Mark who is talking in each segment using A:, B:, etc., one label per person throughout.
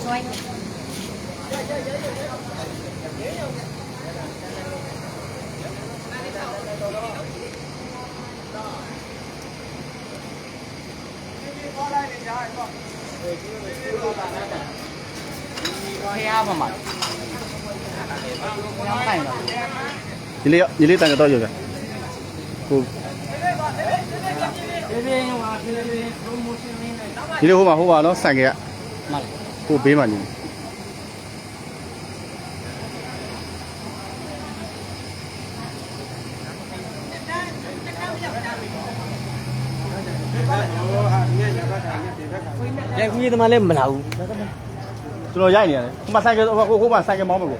A: xoay
B: Nhìn lấy tay cho tôi rồi kìa. Cô. Nhìn lấy hôm vào nó sành kìa. Cô bế mà nhìn.
C: Vậy cũng như tôi mà lên mình hậu.
B: Tôi nói dạy nè, mà sai cái cô mà sai cái món mà cô.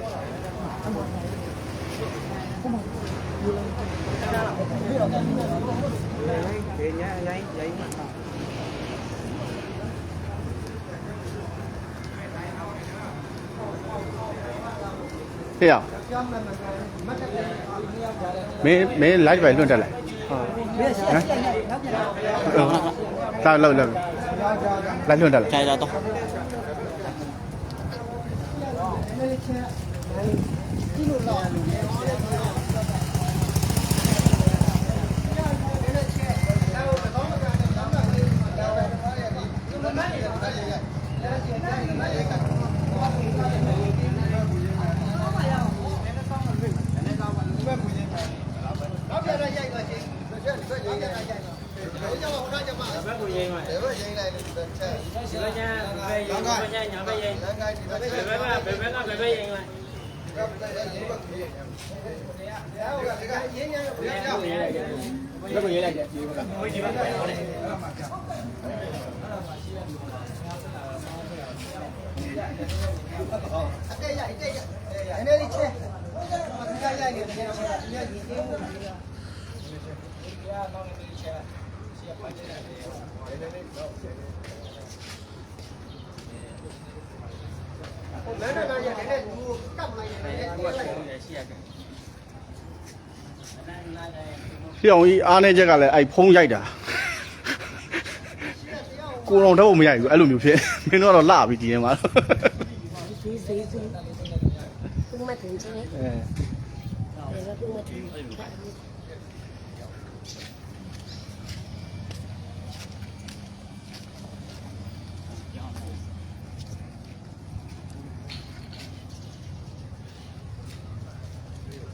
B: Thế à? Mấy lái vậy luôn trở lại. Sao lâu lâu. Lái luôn trở lại.
C: Chạy ra to. Khi ông ấy ăn cái cái này ai phong dạy đã, cô lòng đâu mà dạy, ai luôn nhiều chuyện, mình nói là lạ bị gì mà.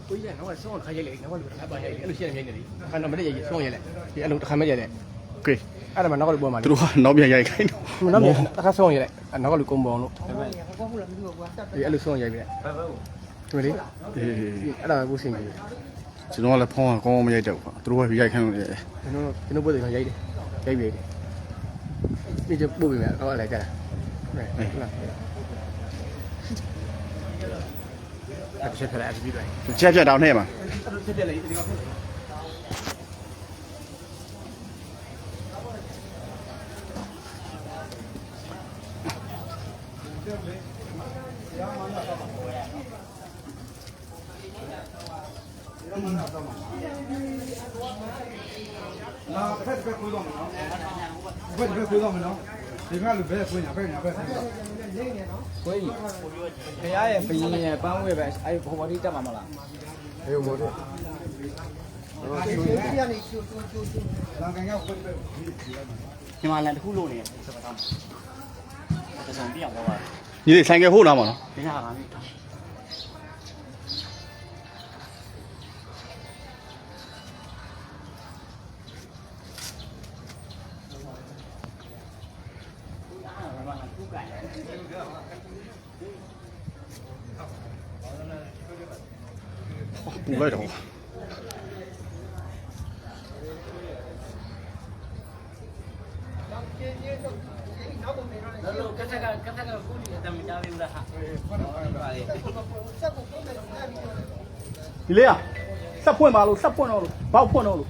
C: Ui giời, nó là số khai dây lệ, nó có được khai bao dây lệ, nó xem như thế này, khai nó mớiได้dây số dây lệ, thì anh khai mấy dây lệ,
B: Ok.
C: anh mà nó có được bao mà,
B: Tôi nói bây giờ dạy cái
C: nó bị khai số dây lệ, nó có được công bố luôn, thì anh được số dây lệ, cái gì, anh là vô sinh gì,
B: chỉ nói là phong con mà dạy đâu, tôi phải dạy cái này,
C: nó bớt được dây đi, dây về, đi cho bố mẹ nó lại cái này, sẽ phải làm gì vậy?
B: Chép chép đào này mà.
C: Cái ai em phải bao nhiêu vậy? Ai không có đi chăm mà là? Yêu một đi. Nhưng mà lại khu lô này, sao phải không? Cái sản phẩm đâu mà?
B: Như thế sang cái hố nào mà nó?
C: Cái nào làm?
B: Bù lại đâu? Đi lên à? Sắp phun mà luôn, sắp phun nó luôn, bao phun nó luôn.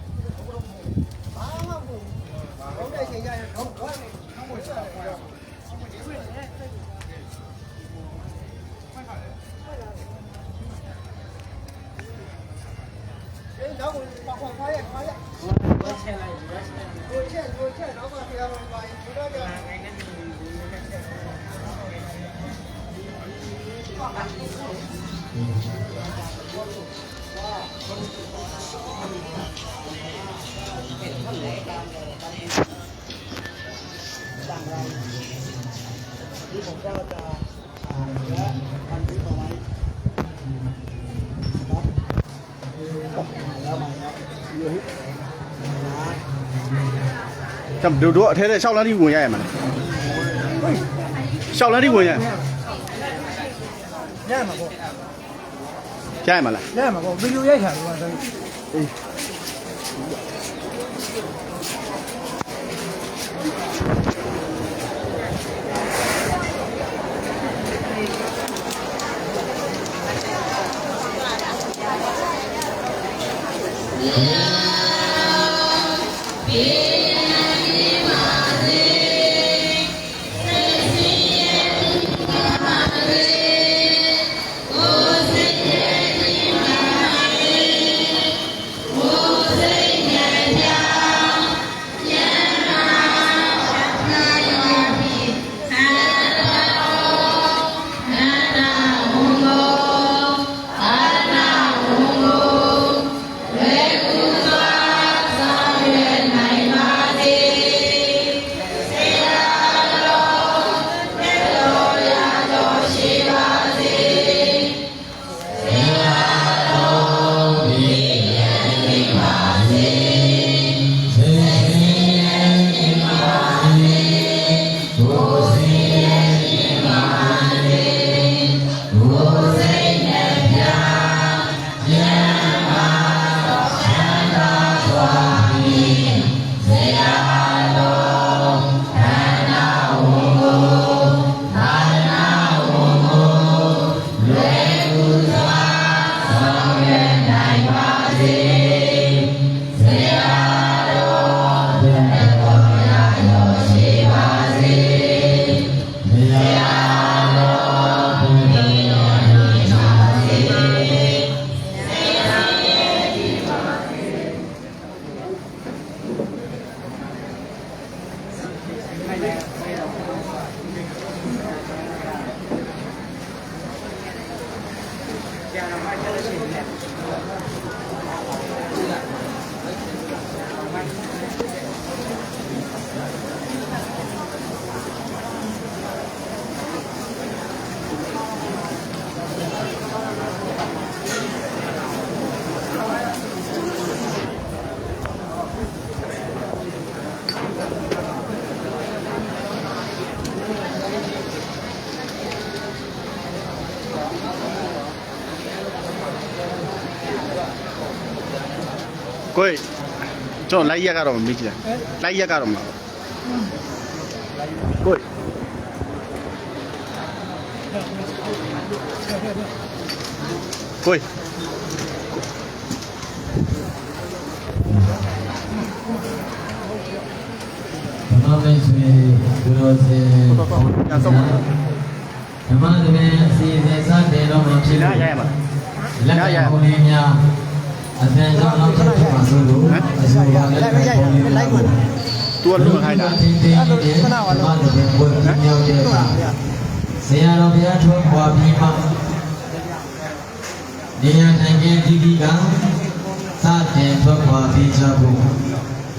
B: ကျန်တို့အထဲထဲ6လမ်းထိဝင်ရရမှာ6လမ်းထိဝင်ရ
A: ရမှာပေါ့
B: ရရမှာလား
A: ရမှာပေါ့ဗီဒီယိုရိုက်ထားလို့ဆိုအေး
B: ကိုယ်ကျွန်တော်လိုက်ရက်ကတော့မမိကြတယ်လိုက်ရက်ကတော့မလားကိုယ်ကိုယ်
D: ဘာမင်းဆွေဒူရောစေ
B: ပြန်ဆုံးပါ
D: ဓမ္မသမီးအစီအစဉ်စတင်တော့မှဖြစ်လို့
B: ရရမှာ
D: လက်ရပုံလေးများအသံကြောင့်နောက်ထပ်ဖြစ်ပါစို့လို့အစိုးရလက်ရပုံလေးလိုက်ဝင်
B: သူကလုံခိုင်းတာ
D: တင်းတင်းရဲ့ဓမ္မသမီးကိုမြောက်တဲ့အခါဆရာတော်ဘုရားထွန်းပွားပြီးမှဉာဏ်နိုင်ခြင်းဒီဒီကစတင်ထွက်ခွာပြီးကြဖို့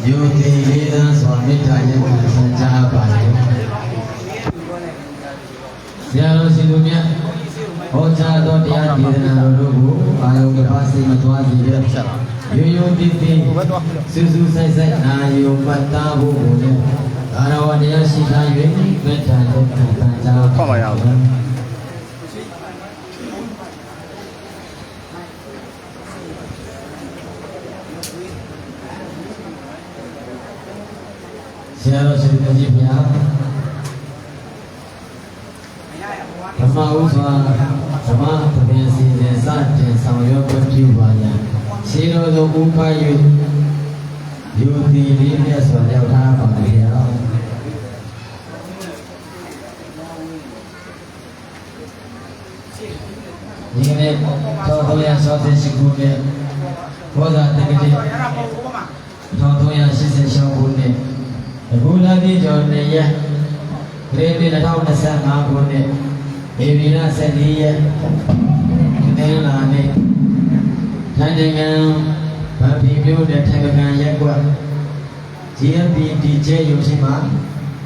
D: ယုံကြည်လေးသန်းစွာမေတ္တာရဲ့ဆံကြားပါလေဆရာတော်ရှင်တို့မြတ်ဟောကြားတော်တရားဒေသနာတော်တို့ကိုအာယုကပါစိတ်မသွားစေတဲ့ရိုးရိုးတည်တည်စူးစူးဆိုင်ဆိုင်နာယုံပတ်သားဖို့ကိုလည်းအာရဝတရားရှိထား၍မေတ္တာနဲ့ခံကြား
B: ခေါ်ပါရအောင်
D: ဆရာတော်ရှင်ကြီးဗျာဓမ္မဥစွာဓမ္မပဒင်းစီစဉ်စတင်ဆောင်ရွက်ပြုပါရန်ခြေတော်သို့ဥပ၍ယူသည်လေးနဲ့ဆိုရောက်ထားပါလေဗျာဒီနေ့သောတော်ရဆောသရှိခုနဲ့ဘောဇာတက္ကတိသောတော်ရ86ခုနဲ့အခုလာပြီးကျော်နေရဂရေ2025ခုနဲ့ ဧပြီလ14ရက်တင်းလာနေ့ထိုင်းနိုင်ငံဗတ်ဖီမြို့နယ်ထိုင်ကံရက်ကွက် GMP DJ ရုံရှိမှာ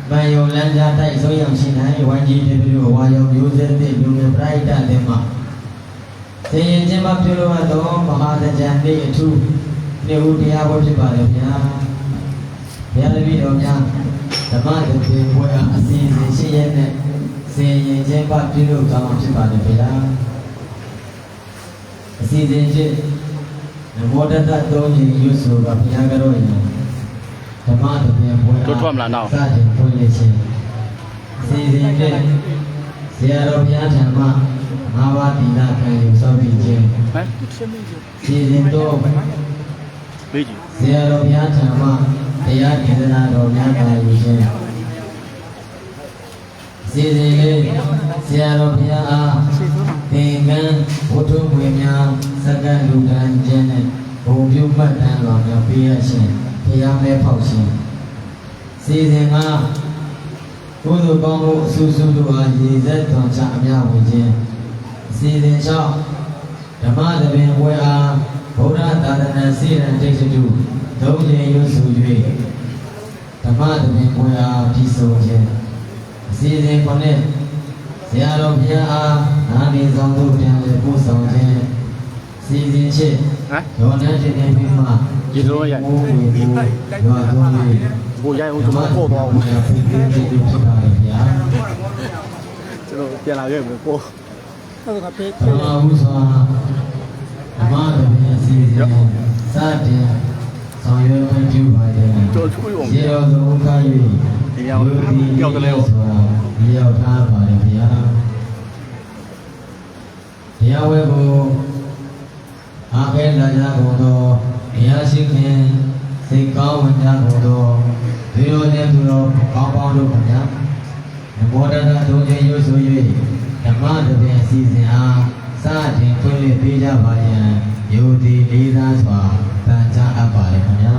D: ဗန်ယုံလမ်းကြားတိုက်စိုးရောင်ရှိနိုင် YGW ဝါယုံမျိုးဆက်သစ်လူငယ်ပရိသတ်တွေမှာသင်ရင်ချင်းမပြုလို့ရသောမဟာသကြံနေ့အထူးနေ့ဦးတရားပွဲဖြစ်ပါလေဗျာဘုရားတပည့်တော်များဓမ္မသခင်ပွဲအစီအစဉ်ရှိရဲ့နဲ့သင်ရင်ချင်းမပြုလို့ကောင်းဖြစ်ပါလေဗျာအစီအစဉ်ဖြစ်နမောတတ္တသုံးခြင်းရွတ်ဆိုပါဘုရားကြောင့်ဓမ္မသခင်ပွဲစတင်ဖွင့်လှစ်ခြင်းစီစဉ်ဖြင့်ဆရာတော်ဘုရားထံမှငါးပါးသီလခံယူစောင့်တည်ခြင်းစီစဉ်တော့
B: ဘေးကြီး
D: ဆရာတော်ဘုရားထံမှတရားဒေသနာတော်များခံယူခြင်းစီစဉ်လေးဆရာတော်ဘုရားအားသင်္ကန်းဝတ္ထုငွေများစက္ကန့်လူကံခြင်းနဲ့ဘုံပြုမှတ်တမ်းတော်များပေးရခြင်းဘုရားမဲဖောက်ခြင်းစီစဉ်ကကုသိုလ်ကောင်းမှုအဆူဆူတို့အားရည်စက်တော်ချအမြဝင်ခြင်းစီစဉ်လျှောက်ဓမ္မသဘင်ဝဲအားဗုဒ္ဓသာသနာစိရန်တိတ်တုသုံးခြင်းရွတ်ဆို၍ဓမ္မသဘင်ဝဲအားပြီးဆုံးခြင်းစီစဉ်ခုနှစ်ဆရာတော်ဘုရားအားနာမည်ဆောင်တို့ပြန်လည်ပို့ဆောင်ခြင်းစီစဉ်ချက်ဒေါ်နန်းတင်နေပြီးမှ
B: ရေလုံးရိုက်
D: ဘုရားရွာသွန်းလေး
B: ကိုရိုက်အောင်ကျွန်တော်ပို့သွားအောင်
D: ဖြစ်ပါလေဗျာ
B: ကျွန်တော်ပြန်လာခဲ့ပြီပို့
A: ဟုတ်ကဲ့ဖေး
D: ဓမ္မဥစွာဓမ္မတပည့်အစီအစဉ်စတင်ဆောင်ရွက်ခွင့်ပြုပါတယ်
B: ကျွန်တော်ချွေးအောင်
D: ရေတော်သုံးခါ၍ဒီရောက်ထားပါတယ်ဗျာတရားဝဲကိုအားကဲလာကြကုန်သောတရားရှိခင်စိတ်ကောင်းဝင်ကြကုန်သောဒီလိုနဲ့သူတော်ကောင်းပေါင်းတို့ဗျာနမောတတ္တသုံးခြင်းရွတ်ဆို၍ဓမ္မတပည့်အစီအစဉ်အားစတင်ဖွင့်လှစ်ပေးကြပါရန်ယုံကြည်လေးစားစွာပန်ကြားအပ်ပါတယ်ခင်ဗျာ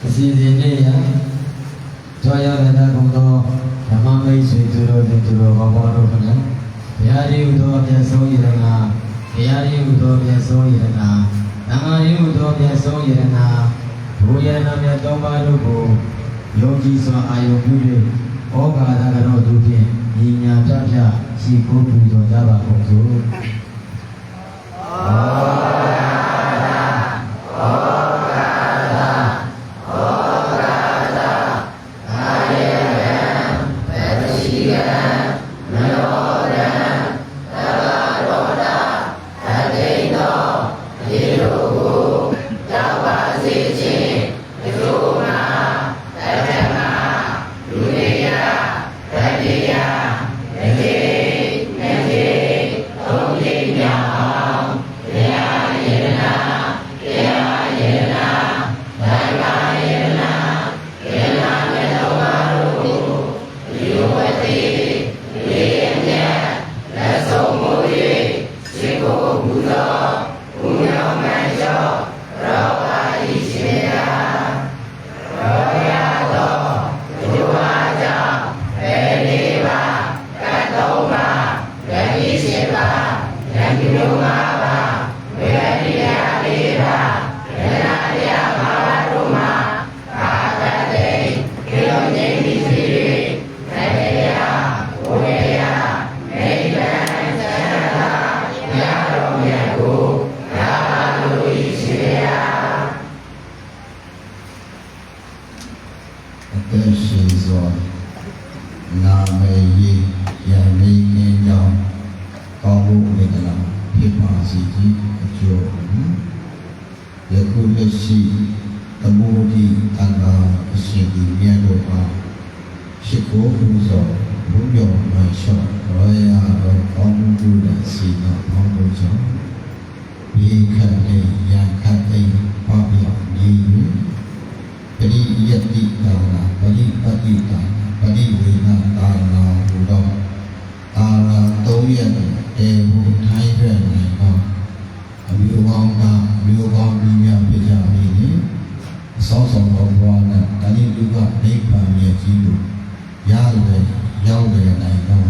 D: အစီအစဉ်နဲ့ရကြွားရောက်လာတဲ့ဘုံတော်ဓမ္မမိတ်ဆွေသူတော်သူတော်ဘောဘောတို့ခင်ဗျာဘုရားကြီးဟူသောအပြည့်ဆုံးရတနာဘုရားကြီးဟူသောအပြည့်ဆုံးရတနာဓမ္မကြီးဟူသောအပြည့်ဆုံးရတနာဘုရားနာမည်သုံးပါးတို့ကိုယုံကြည်စွာအာယုပြု၍ဩဃာသကတော့သူဖြင့်ညီညာပြပြရှိခိုးပူဇော်ကြပါကုန်စို့
E: သက်ရှိစွာနာမည်ရေးရန်နေကင်းကြောင်းကောင်းမှုဝေဒနာဖြစ်ပါစေခြင်းအကျိုးယခုလက်ရှိသမုဒိ ရေခတ်တဲ့ရံခတ်တဲ့ပေါက်ပြောင်းနေပြီပရိယတိတာနာပရိပတိတာနာပရိဝေနတာနာဟူသောအာရသုံးရက်တေဟုထိုင်းရွက်နေသောအမျိုးကောင်းသားမျိုးကောင်းကြီးများဖြစ်ကြ၏အဆောဆောင်သောဘဝနဲ့တဏှိတုကနိဗ္ဗာန်ရဲ့ကြီးကိုရလေရောက်လေနိုင်သော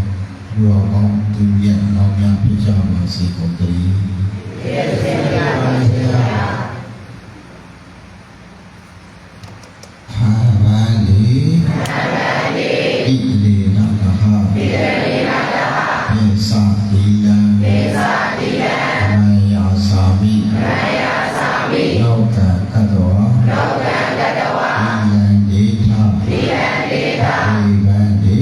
E: လူတော်ကောင်းသူရဲ့နောက်များဖြစ်ကြပါစေကုန်သတည်းဟာဘာလီဣတိနာတဟယေသာတိလံမယာသာမိလောကကတ္တဝါဣယံဒေထာဒေဗန္တိ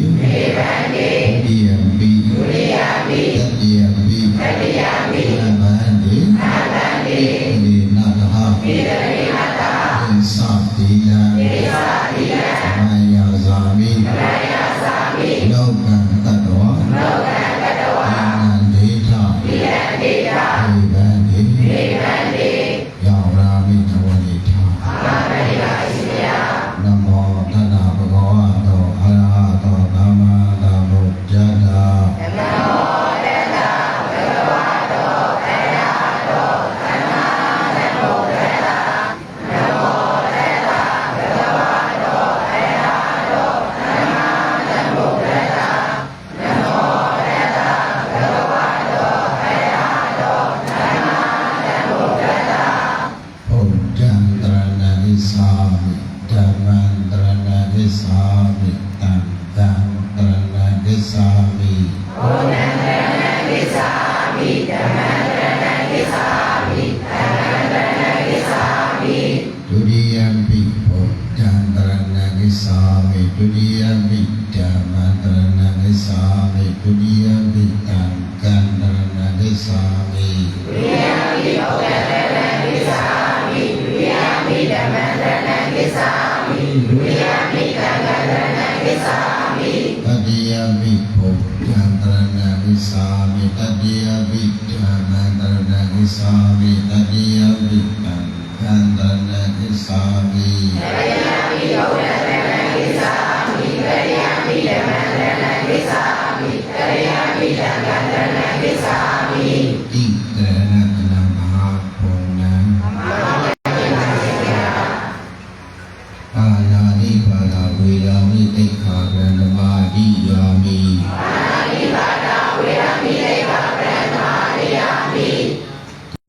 E: ဒုတိယံပိတတိယံပိနဗန္တိဣတိနာတဟယေသာတိလံမယာသာမိလောကကတ္တဝါဣယံဒေထာဒေဗန္တိယောရာမိတဝနိထာနမောတတဗုဒ္ဓဝါတောအရဟတောသမ္မာသမ္ဗုဒ္ဓတ္တဘုဒ္ဓံတရဏံဣသာမိဓမ္မံတရဏံဣသာမိသံဃံတရဏံဣသာမိဒုတိယံပိဘုဒ္ဓံတရဏံဣသာမိဒုတိယံပိဓမ္မံတရဏံဣသာမိဒုတိယံပိသံဃံတရဏံဣသာမိတတိယပိဘုဒ္ဓံတရဏံဣသာမိတတိယပိဓမ္မံတရဏံဣသာမိတတိယပိသံဃံတရဏံဣသာမိတိတရဏတနမဟာဘုံနံပါဏာနိပါဒဝေရာမိတိခာဗန္ဓမာတိယာမိ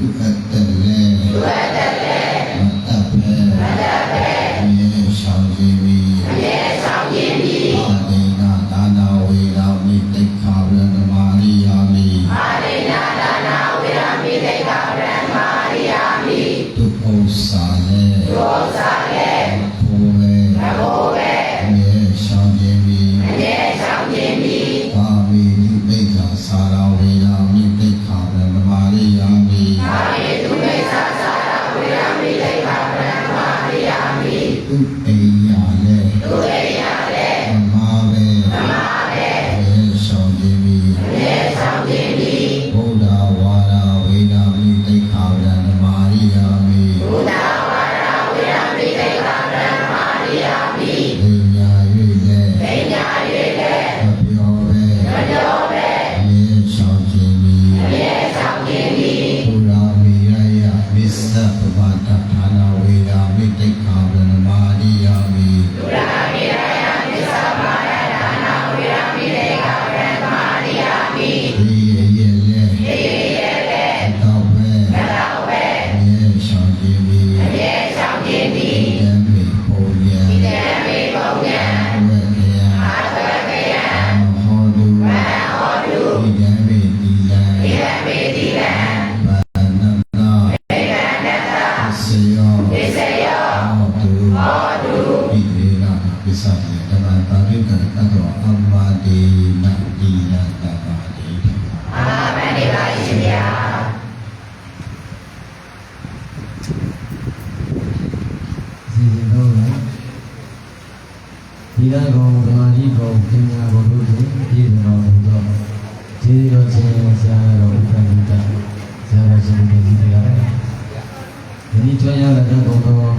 E: အတ္တလေမတ္တဖေမြေဆောင်ခြင်းမိပါဒိနာဒါနာဝေရာမိတိခာဗန္ဓမာတိယာမိဒုက္ခစာလေဘုဝေမြေဆောင်ခြင်းမိပါမိတိခာစာရာဝေရာမိတိခာဗန္ဓမာတိယာမိသူအိယာလေမမဘေမြေဆောင်ခြင်းမိဘုဒ္ဓဝါဒဝေရာမိတိခာဗန္ဓမာတိယာမိပညာ၍လေမပြောပဲမြေဆောင်ခြင်းမိဘုရားမိရယမစ္စပဗတ္တဌာနဝေရာမိတိခာဗန္ဓမာတိယာမိဒီရဲ့လေတော့ပဲမြေဆောင်ခြင်းမိဒီတံမေပုံယံဝေကယံဟောတုဒီတံမေတိလံဘာနနာစေယောဟောတုဣတိနာပိသတိဓမ္မတာရိကတ္တောအမ္မာတိနာတိယတပါတိ
D: စီစဉ်တော့ဒီလကောင်ဓမ္မကြီးကောင်ပညာဘုရားကိုပြည်တော်မူသောခြေတော်ချင်းဆရာတော်ဥပ္ပန္နတဆရာ ရှင်တို့ဒီတရားဒီနေ့ကျွမ်းရတဲ့ဘုံတော်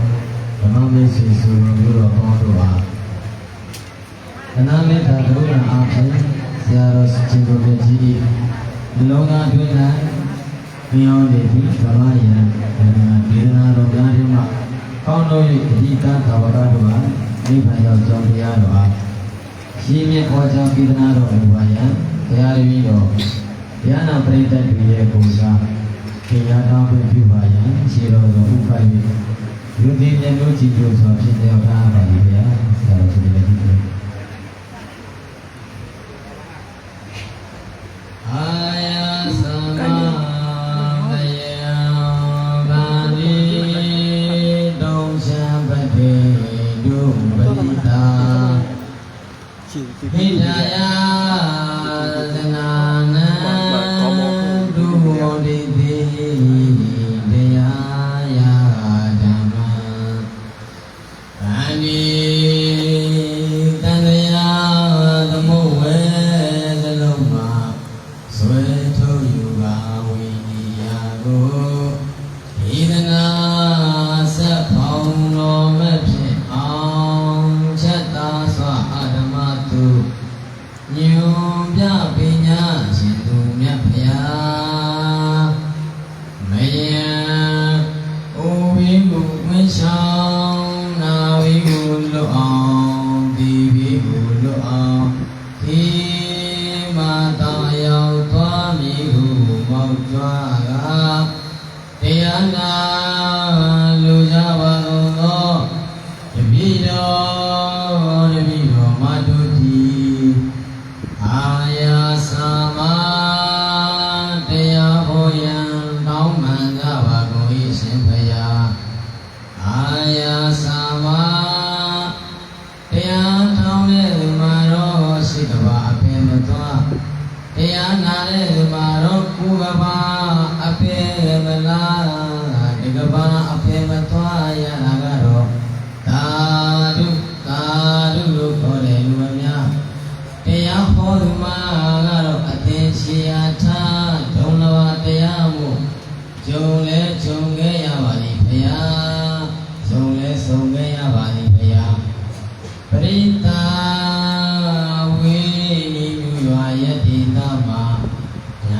D: ဓမ္မမေစီဆိုမျိုးတော်ပေါင်းတို့ဟာအနာမေတ္တာကရုဏာအားဖြင့်ဆရာတော်ရှင်တို့ရဲ့ကြီးဒီလောကအတွင်း၌မြောင်းနေပြီးဓမ္မယံဒေသနာတော်များထဲမှာကောင်းတော်၍အဓိကသာဝကတို့ဟာနိဗ္ဗာန်ရောက်ကြောင်းတရားတော်ဟာရှင်းမြတ်ဟောကြားဒေသနာတော်မူပါယံတရားရင်းတော်တရားနာပရိသတ်တွေရဲ့ပုံစံတရားတော်ပြုပါယံခြေတော်တော်ဥပ္ပါယလူသည်မြတ်တို့ကြည်ကျိုးစွာဖြစ်လျက်ထားပါလိမ့်ဗျာဆရာတော်ရှင်လည်းဒီလိုအာယာသမမယံဗာတိတုံချံပတိဒုပတိတာဟိတယာသနာနံဒုဝတိတိတရားယာဓမ္မအန္တိတန်တရားသမုဝေသလုံးမှာဆွေထုတ်ယူပါဝိနိယကိုဤသနာဆက်ဖောင်းတော်မဲ့ဖြစ်အောင်ချက်သားစွာအာဓမ္မတုညွန်ပြပညာရှင်သူမြတ်ဖျားမယံအိုဝိကုဝင်းဆောင်နာဝိကုလွတ်အောင်ဒီဝိကုလွတ်အောင်ဒီမာတာရောက်သွားမည်ဟုမောက်ကြွားကတရားနာလူကြပါကုန်သောတပိတော်မတုတိအာယာသမတရားဟောရန်တောင်းမှန်ကြပါကုန်၏ရှင်ဖျားအာယာသမတရားထောင်းတဲ့လူမှာတော့ရှိကဘာအပင်မသွားတရားနာတဲ့လူမှာတော့ကိုယ်ကဘာအပင်မလားဒီကဘာအပင်မသွားရတာကတော့သာဓုလို့ခေါ်တယ်လူမများတရားဟောသူမှာကတော့အသင်ချီယာထားဒုံလဘာတရားမှုဂျုံလဲဂျုံခဲ့ရပါလိမ့်ဖရာဂျုံလဲဆုံခဲ့ရပါလိမ့်ဖရာပရိသဝေနိမြူရွာယတိတာမှာဓ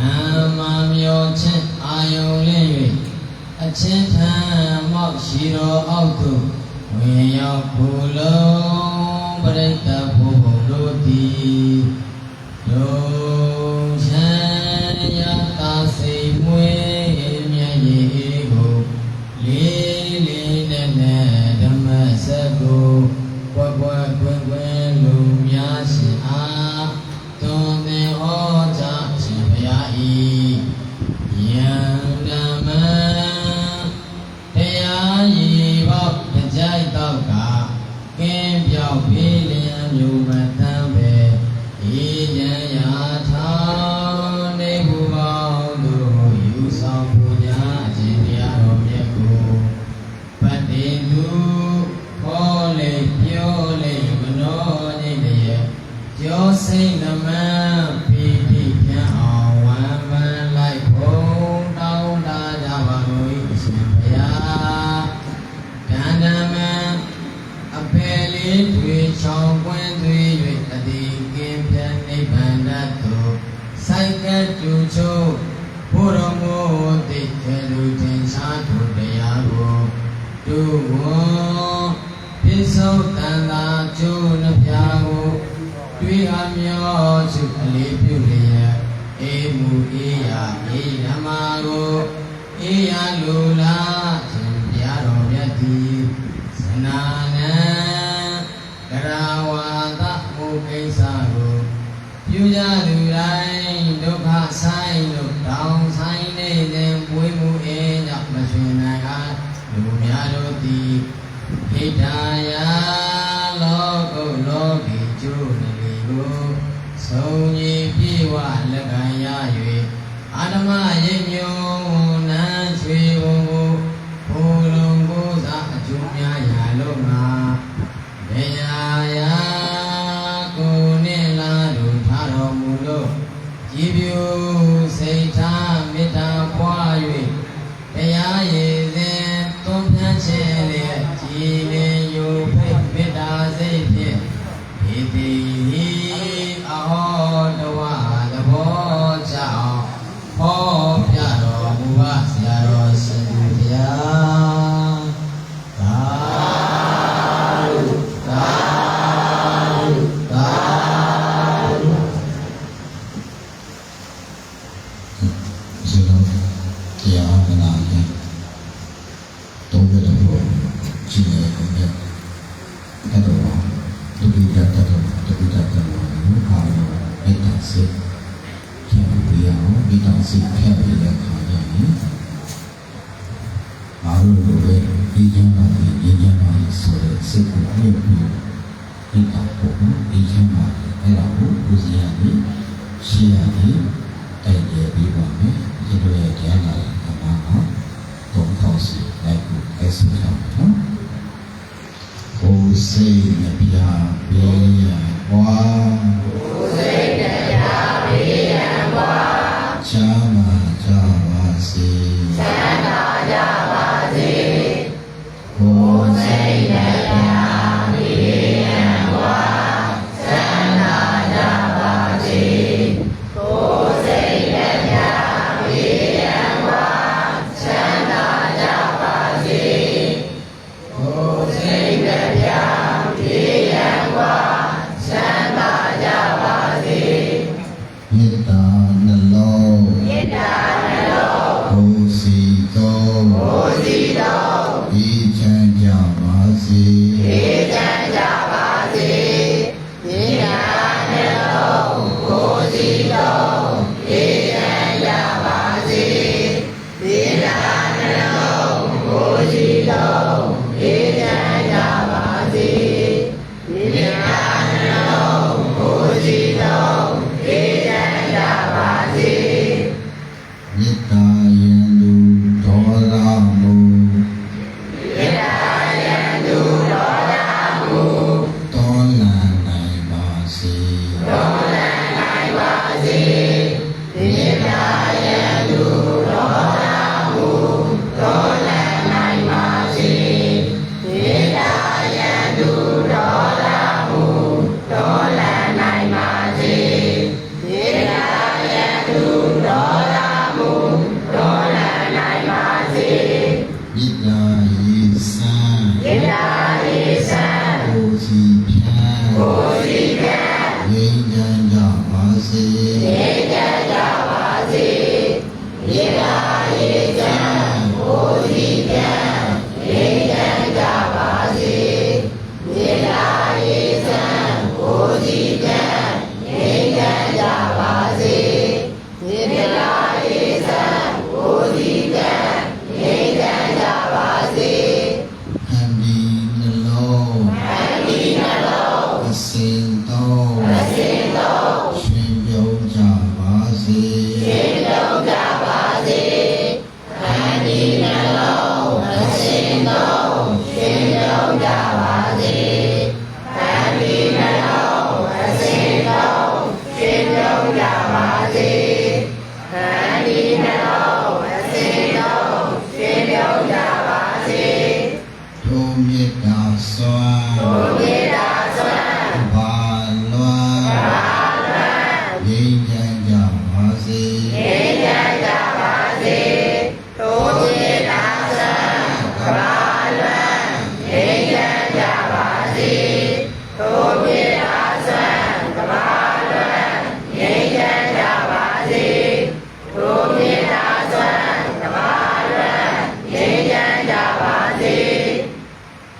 D: မ္မမျောချင်းအာယုံလင်း၍အချင်းထံမောက်ရှိတော်အောက်သို့ဝင်ရောက်ဖို့လုံးပရိသတ်ဘုံတို့သည်လုံးချမ်းရတာစိတ်မွေးမြတ်ရည်ကိုလေးလေးနဲ့ဓမ္မစက်ကိုကွယ်ကွယ်ကွယ်ကွယ်လူများရှင်အားသွန်သင်ဟောကြားရှင်ဘုရား၏ယံဓမ္မတရားရည်ပေါက်ကြိုက်တော့ကကင်းပြောက်ပြီးလျံမျိုးမတမ်းပဲဤဉာဏ်ရာထောင်းနေဘူးပေါင်းတို့ယူဆောင်ပူညာခြင်းတရားတော်မြတ်ကိုပတ္တိသူခေါ်လေပြောလေမနောညိတရဲ့ကျော်စိတ်နမန်းပိဋိပြန်အောင်ဝမ်းပန်းလိုက်ဖုံတောင်းတာကြပါလို့ဤရှင်ဘုရားကန္တမအဖေလေးတွေချောင်းကွင်းသွေး၍အတိကင်းပြန်နိဗ္ဗာန်တတ်သို့စိုက်ကတူချိုးဘုရမောတိထေလူတင်ရှားသူတရားကိုတူဝံပိစုတ်တန်သာကျိုးနှပြကိုတွေ့အမျောစုအလေးပြုလျက်အေးမူအေးရာအေးဓမ္မာကိုအေးရလူလားရှင်ဘုရားတော်မြတ်သည်နာနံကရာဝါသမှုကိစ္စကိုပြုကြသူတိုင်းဒုက္ခဆိုင်လို့တောင်းဆိုင်နေတဲ့ပွေးမှုအေးကြောင့်မရှင်နိုင်အားလူများတို့သည်ဟိတယာလောကုလောကီကျိုးနေကိုဆုံးကြီးပြေဝလက်ခံရ၍အာဓမ္မရိပ်ညုံနန်းချွေဘုံကိုဘုလုံးကိုသာအကျိုးများရာလုံးမှာဘေယာယာကိုနေလာတို့ထားတော်မူလို့ကြည်ပြူစိတ်ထားမေတ္တာပွား၍
E: ကုန်တဲ့တတော်ဒုတိယတတော်ဒုတိယတတော်ကိုအားလုံးမေတ္တာစိတ်ဖြန့်ပြီးအောင်မေတ္တာစိတ်ဖြန့်ပြီးတဲ့အခါကျရင်အားလုံးလိုပဲဒီကျမ်းပါဒီကျမ်းပါဆိုတဲ့စိတ်ကိုမြှုပ်ပြီးမေတ္တာပို့ဒီကျမ်းပါအဲ့ဒါကိုဦးစီးရည်ရှင်းရည်တိုက်ရပြီးပါမယ်ဒီလိုရဲ့တရားနာကမှာတော့ခေါင်းစီလိုက်ကိုအဲ့ဆိုရအောင်နော်ဘုစိတ်နှပြဘေးရန်ဘွာဘုစိတ်နှပြဘေးရန်ဘွာချမ်းသာကြပါစေချမ်းသာကြပါစေဘုစိတ်နှပြဘေးရန်ဘွာချမ်းသာကြပါစေဘုစိတ်နှပြဘေးရန်ဘွာချမ်းသာကြပါစေဘုစိတ်နှပြဘေးရန်ဘွာချမ်းသာကြပါစေမေတ္တာနှလုံးမေတ္တာနှလုံးဘုစီတော်ဘုစီတော်ဤချမ်းကြပါစေဤချမ်းကြပါစေမေတ္တာနှလုံးဘုစီတော်ဤချမ်းကြပါစေမေတ္တာနှလုံးဘုစီတော်ဤချမ်းကြပါစေမေတ္တာနှလုံးဘုစီတော်ဤချမ်းကြပါစေမေတ္တာယံသူဒေါရမူမေတ္တာယံသူဒေါရမူတော်လန်နိုင်ပါစေတော်လန်နိုင်ပါစေမေတ္တာယံသူဒေါရမူတော်လန်နိုင်ပါစေမေတ္တာယံသူဒေါရမူတော်လန်နိုင်ပါစေမေတ္တာယံသူဒေါရမူတော်လန်နိုင်ပါစေမေတ္တာယေသံမေတ္တာယေသံကိုစီဖြံကိုစီဖြံငြိမ်းချမ်းကြပါစေငြိမ်းချမ်းကြပါစေမေတ္တာယေသံကိုစီဖြံငြိမ်းချမ်းကြပါစေမေတ္တာယေသံကိုစီဖြံငြိမ်းချမ်းကြပါစေမေတ္တာယေသံကိုစီဖြံငြိမ်းချမ်းကြပါစေဟန်ဒီနှလုံးဟန်ဒီနှလုံးအစင်တော်အစင်တော်ရှင်ပြုံးကြပါစေရှင်ပြုံးကြပါစေဟန်ဒီနှလုံးအစင်တော်ရှင်ပြုံးကြပါစေဟန်ဒီနှလုံးအစင်တော်ရှင်ပြုံးကြပါစေဟန်ဒီနှလုံးအစင်တော်ရှင်ပြုံးကြပါစေဒုမေတ္တာစွမ်းဒုမေတ္တာစွမ်းဘာလွမ်းဘာလွမ်းငြိမ်းချမ်းကြပါစေငြိမ်းချမ်းကြပါစေဒုမေတ္တာစွမ်းဘာလွမ်းငြိမ်းချမ်းကြပါစေဒုမေတ္တာစွမ်းဘာလွမ်းငြိမ်းချမ်းကြပါစေဒုမေတ္တာစွမ်းဘာလွမ်းငြိမ်းချမ်းကြပါစေ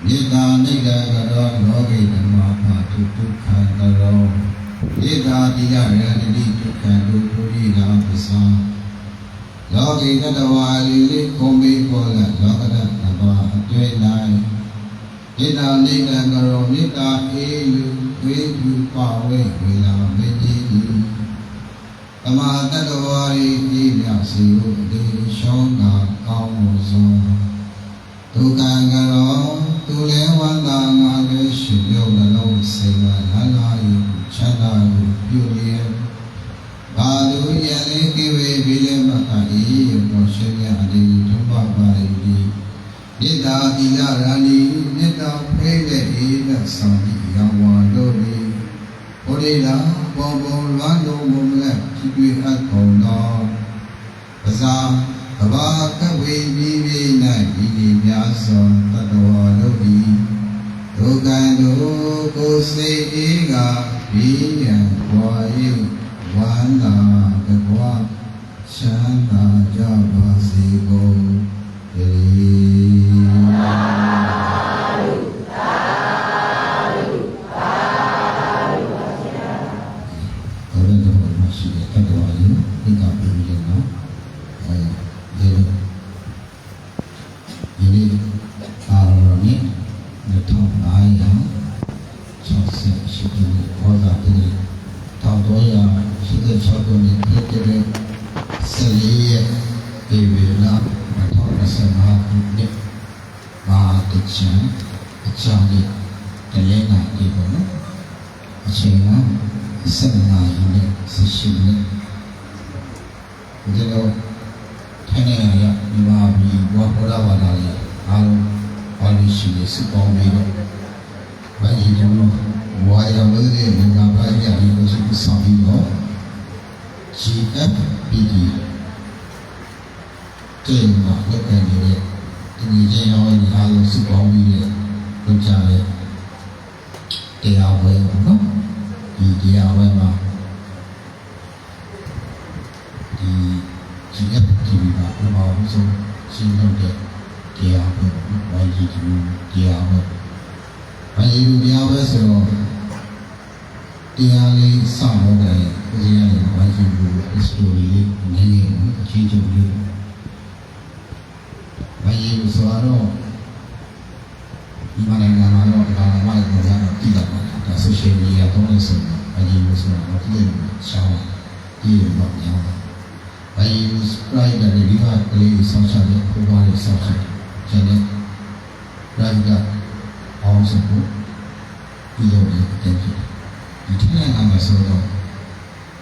E: မေတ္တာနိဒာကရောလောကိဓမ္မပါတုဒုက္ခံကရောမေတ္တာတိယရဏတိဒုက္ခံဒုပုရိနာပစ္စာလောကိတတဝါလီလိခုံမေကောလလောကတနဘာအတွေ့၌မေတ္တာနိဒာကရောမေတ္တာအေလူဝေပြုပါဝေဝေလာမေတ္တိသမာတတဝါရီဤမြစီဟုတေရှောင်းတာကောင်းမှုစွာဒုက္ခကရောသူလည်းဝန္တာငါလည်းရှင်ရုပ်နှလုံးစိတ်ဝါလာလာယူချမ်းသာကိုပြုလျက်ဘာသူရလည်းကိဝေဘိလေမခာဤဘောရှင်ရအတိဒုပပါရိတိမေတ္တာတိလရာဏီမေတ္တာဖေးတဲ့ဤလက်ဆောင်ဤရောဝါတို့ဤဘုရိလာဘောဘောလွမ်းတော်မူလက်ကြည်တွေ့အပ်ကုန်သောပဇာကဘာကဝေမိမိ၌ဤဒီများစွာတတဝါတို့ဤဒုက္ခတို့ကိုစိတ်အေးကဘီးရန်ဘွာ၏ဝန္တာတကွာချမ်းသာကြပါစေကုန်သတည်း 1968ခုနှစ်ဟောတာတည်း1986ခုနှစ်ဖြစ်တဲ့14ရက်ဧပြီလ2025ခုနှစ်မာတချံအချမ်းလေးတလဲနာဒီပေါ့နော်အချိန်က7နာရီနဲ့18မိနစ်ဒီလိုထိုင်နေရဒီမှာပြီးဘောဟောတာပါလာလေအားလုံးပါလို့ရှိနေစုပေါင်းပြီးတော့ဘာကြီးတုံးဝါရောလို့တဲ့ငါဘာကြီးအရင်ကစုဆောင်ပြီးတော့ GFPD ကျေမှာလုပ်ခဲ့နေတဲ့ဒီကြီးရောင်းအားလုံးစုပေါင်းပြီးလုပ်ကြတယ်တရားဝဲပေါ့နော်ဒီတရားဝဲမှာဒီ GFPD ကဘယ်မှာဆုံးရှင်းလုပ်တဲ့တရားဝဲပေါ့ဘာကြီးတရားဝဲဘာကြီးတရားဝဲဆိုတော့တရားလေးစောင့်လို့တယ်ဦးဇင်းရဲ့ဘာကြီးကို story လေးနည်းနည်းအချင်းချင်းလေးဘာကြီးဆိုတော့ဒီမှာနိုင်ငံမှာတော့ဒါမှမဟုတ်တော့တည်တယ်ဒါ social media တုံးလို့ဆိုတော့ဘာကြီးဆိုတော့ဒီလိုချောင်းဒီလိုညောင်းဘာကြီး sprite တဲ့ဒီမှာကလေးဆောင်းချတယ်ပုံပါလေးဆောင်းချတယ်ကျန်တဲ့ right ကအောင်စဖို့ဒီလိုလေးတင်ပြဒီထက်အမှဆိုတော့